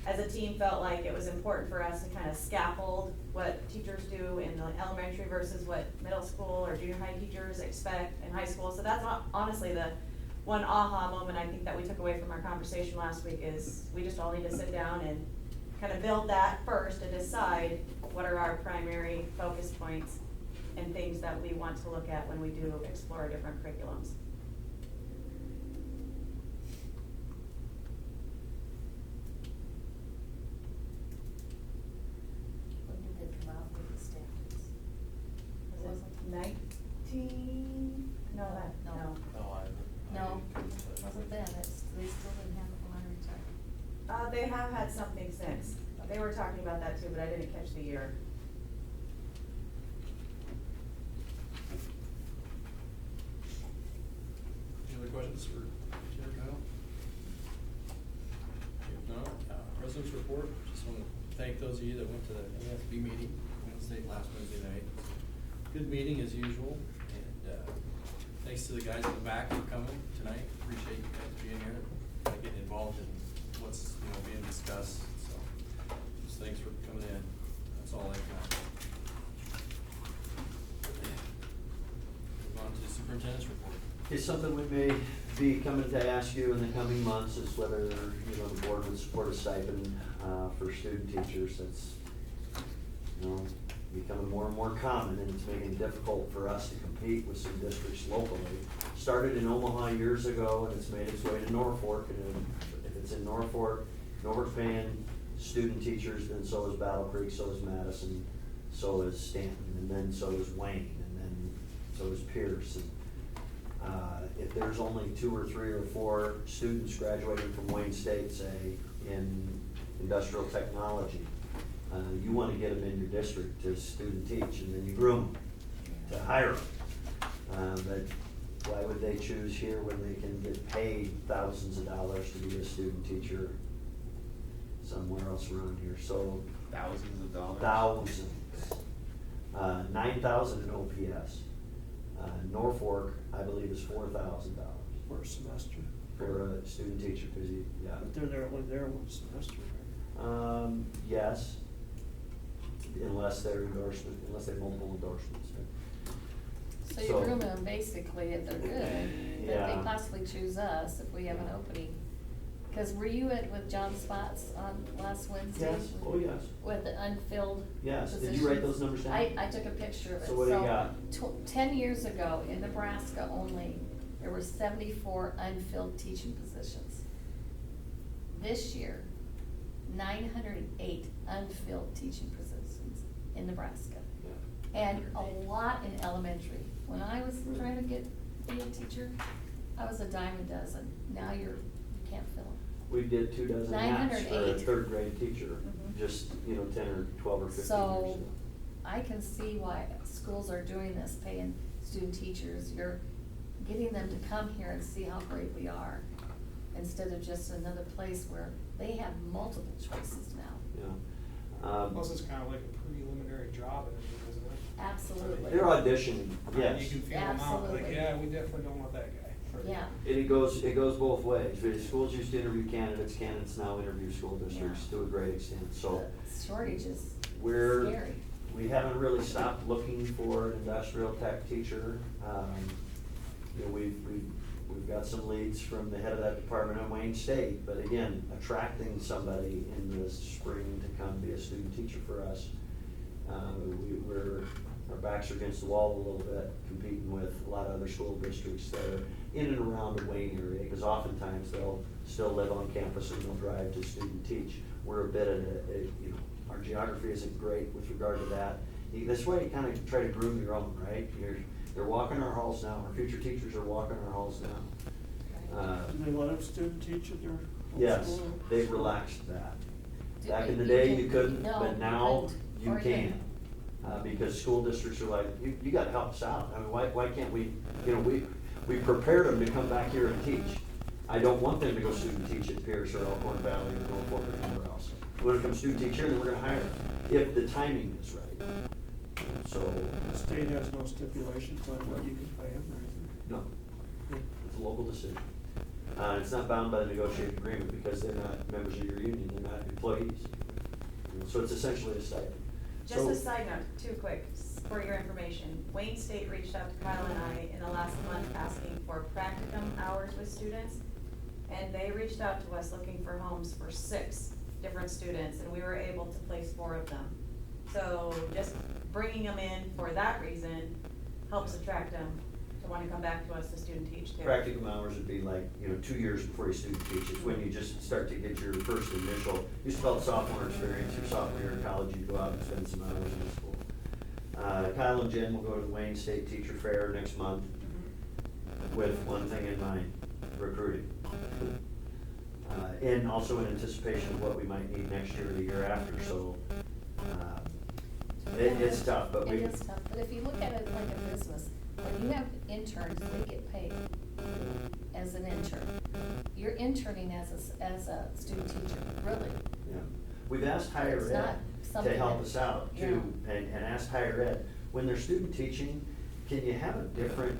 as a team, felt like it was important for us to kind of scaffold what teachers do in the elementary versus what middle school or junior high teachers expect in high school. So that's honestly the one aha moment I think that we took away from our conversation last week, is we just all need to sit down and kind of build that first and decide what are our primary focus points and things that we want to look at when we do explore different curriculums. When did they come out with the standards? Was it 19? No, no. No, I haven't. No, it wasn't then, they still didn't have it when I retired. They have had something since. They were talking about that too, but I didn't catch the year. Any other questions for Chair Kyle? If not, President's report, just want to thank those of you that went to the AFB meeting last Wednesday night. Good meeting as usual, and thanks to the guys in the back for coming tonight. Appreciate you guys being here, getting involved in what's, being discussed, so just thanks for coming in. That's all I've got. Move on to the superintendent's report. It's something we may be coming to ask you in the coming months, is whether, the board would support a stipend, for student teachers. That's, becoming more and more common, and it's making it difficult for us to compete with some districts locally. Started in Omaha years ago, and it's made its way to Norfolk, and if it's in Norfolk paying student teachers, then so is Battle Creek, so is Madison, so is Stanton, and then so is Wayne, and then so is Pierce. And if there's only 2 or 3 or 4 students graduating from Wayne State, say, in industrial technology, you want to get them in your district to student teach, and then you groom them to hire them. But why would they choose here when they can get paid thousands of dollars to be a student teacher somewhere else around here? So Thousands of dollars? thousands. 9,000 in OPS. Norfolk, I believe, is $4,000 For a semester. for a student teacher, because But they're only there one semester, right? yes, unless they're multiple endorsements. So you're grooming them basically if they're good, that they possibly choose us if we have an opening. Cause were you with John Spots on last Wednesday? Yes, oh yes. With the unfilled Yes, did you positions? write those numbers down? I took a picture of it. So what do you got? 10 years ago, in Nebraska only, there were 74 unfilled teaching positions. This year, 908 unfilled teaching positions in Nebraska. Yeah. And a lot in elementary. When I was trying to be a teacher, I was a dime a dozen. Now you can't fill them. We did 2 dozen apps for a 908. 3rd grade teacher, just, 10 or 12 or 15 years So, ago. I can see why schools are doing this, paying student teachers. You're getting them to come here and see how great we are, instead of just another place where they have multiple choices now. Yeah. Plus, it's kind of like a preliminary job interview, isn't it? Absolutely. They're auditioning, You yes. can feel them out, like, Absolutely. yeah, we definitely don't want that guy. Yeah. And it goes both ways. The schools used to interview candidates now interview school districts to a great extent, so. The shortage is We're, scary. we haven't really stopped looking for an industrial tech teacher. We've got some leads from the head of that department at Wayne State, but again, attracting somebody in the spring to come be a student teacher for us. Our backs are against the wall a little bit, competing with a lot of other school districts that are in and around the Wayne area, because oftentimes they'll still live on campus and they'll drive to student teach. We're a bit at a Our geography isn't great with regard to that. This way you kind of try to groom your own, right? They're walking our halls now, our future teachers are walking our halls now. Do they let a student teach at their home Yes, school? they've relaxed that. Do Back we- in the you day, can- you couldn't, no, but you now couldn't, you or can. Because school districts are like, you gotta help us out. I mean, why can't we, we prepared them to come back here and teach. I don't want them to go student teach at Pierce or Elkhorn Valley or Norfolk or anywhere else. We're gonna come student teach here, and then we're gonna hire them, if the timing is right. So, The state has no stipulations on what you can pay them or anything? no, it's a local decision. It's not bound by the negotiated agreement because they're not members of your union, they're not employees. So it's essentially a stipend. Just So- a side note, too quick, for your information, Wayne State reached out to Kyle and I in the last month asking for practicum hours with students. And they reached out to us looking for homes for 6 different students, and we were able to place 4 of them. So just bringing them in for that reason helps attract them to want to come back to us to student teach too. Practicum hours would be like, 2 years before you student teach. It's when you just start to get your first initial, used to call it sophomore experience, your sophomore year in college, you go out and spend some hours in school. Kyle and Jen will go to the Wayne State Teacher Fair next month with one thing in mind, recruiting. And also in anticipation of what we might need next year or the year after, so, it's tough, but we. It is tough, but if you look at it like a business, when you have interns, they get paid as an intern. You're interning as a student teacher, really. Yeah. We've asked It's higher not ed to something help that- us out too, and asked higher ed, when they're student teaching, can you have a different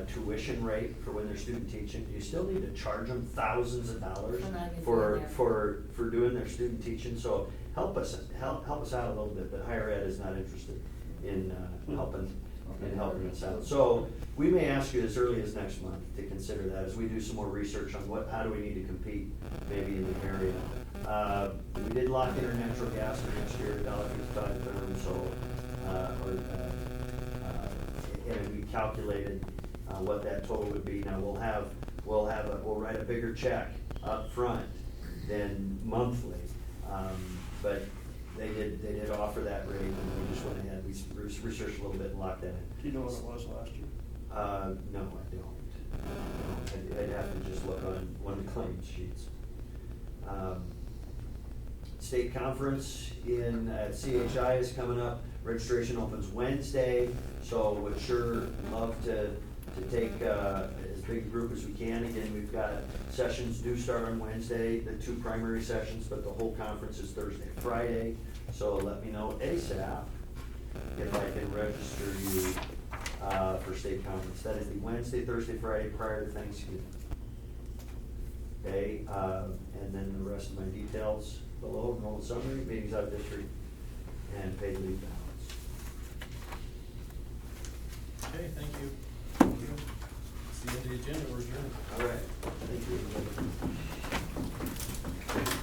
tuition rate for when they're student teaching? Do you still need to charge them thousands of dollars For not even for, being there. for doing their student teaching? So help us out a little bit, but higher ed is not interested in helping us out. So we may ask you as early as next month to consider that as we do some more research on how do we need to compete maybe in the area. We did lock in our natural gas for next year, $1.55 term, so, and we calculated what that total would be. Now, we'll write a bigger check up front than monthly. But they did offer that rate, and we just went ahead, we researched a little bit and locked that in. Do you know what it was last year? No, I don't. I'd have to just look on one of the claims sheets. State conference at CHI is coming up. Registration opens Wednesday, so would sure love to take as big a group as we can. Again, we've got sessions do start on Wednesday, the 2 primary sessions, but the whole conference is Thursday, Friday. So let me know ASAP if I can register you for state conference. That is the Wednesday, Thursday, Friday prior to Thanksgiving. Okay, and then the rest of my details below: enrollment summary, meetings out of district, and paid leave balance. Okay, thank you. See you on the agenda, we're adjourned. All right, thank you.